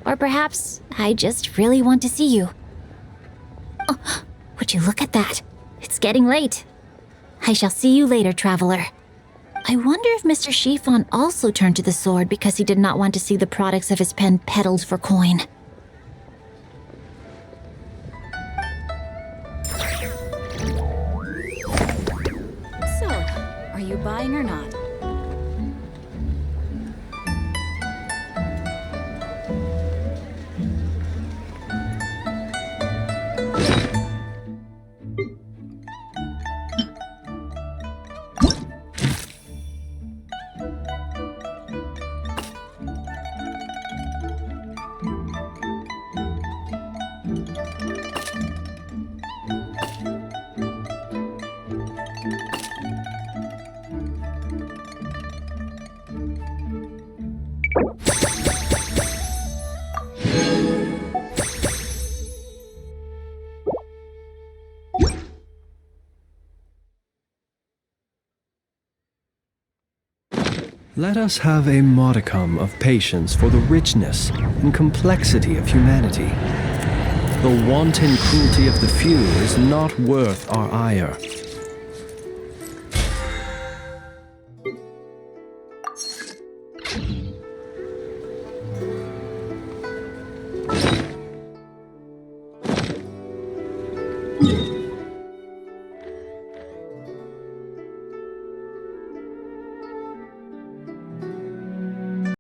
Or perhaps I just really want to see you. Oh, would you look at that? It's getting late. I shall see you later, traveler. I wonder if Mr. Chiffon also turned to the sword because he did not want to see the products of his pen peddled for coin. So, are you buying or not? Let us have a modicum of patience for the richness and complexity of humanity. The wanton cruelty of the few is not worth our ire.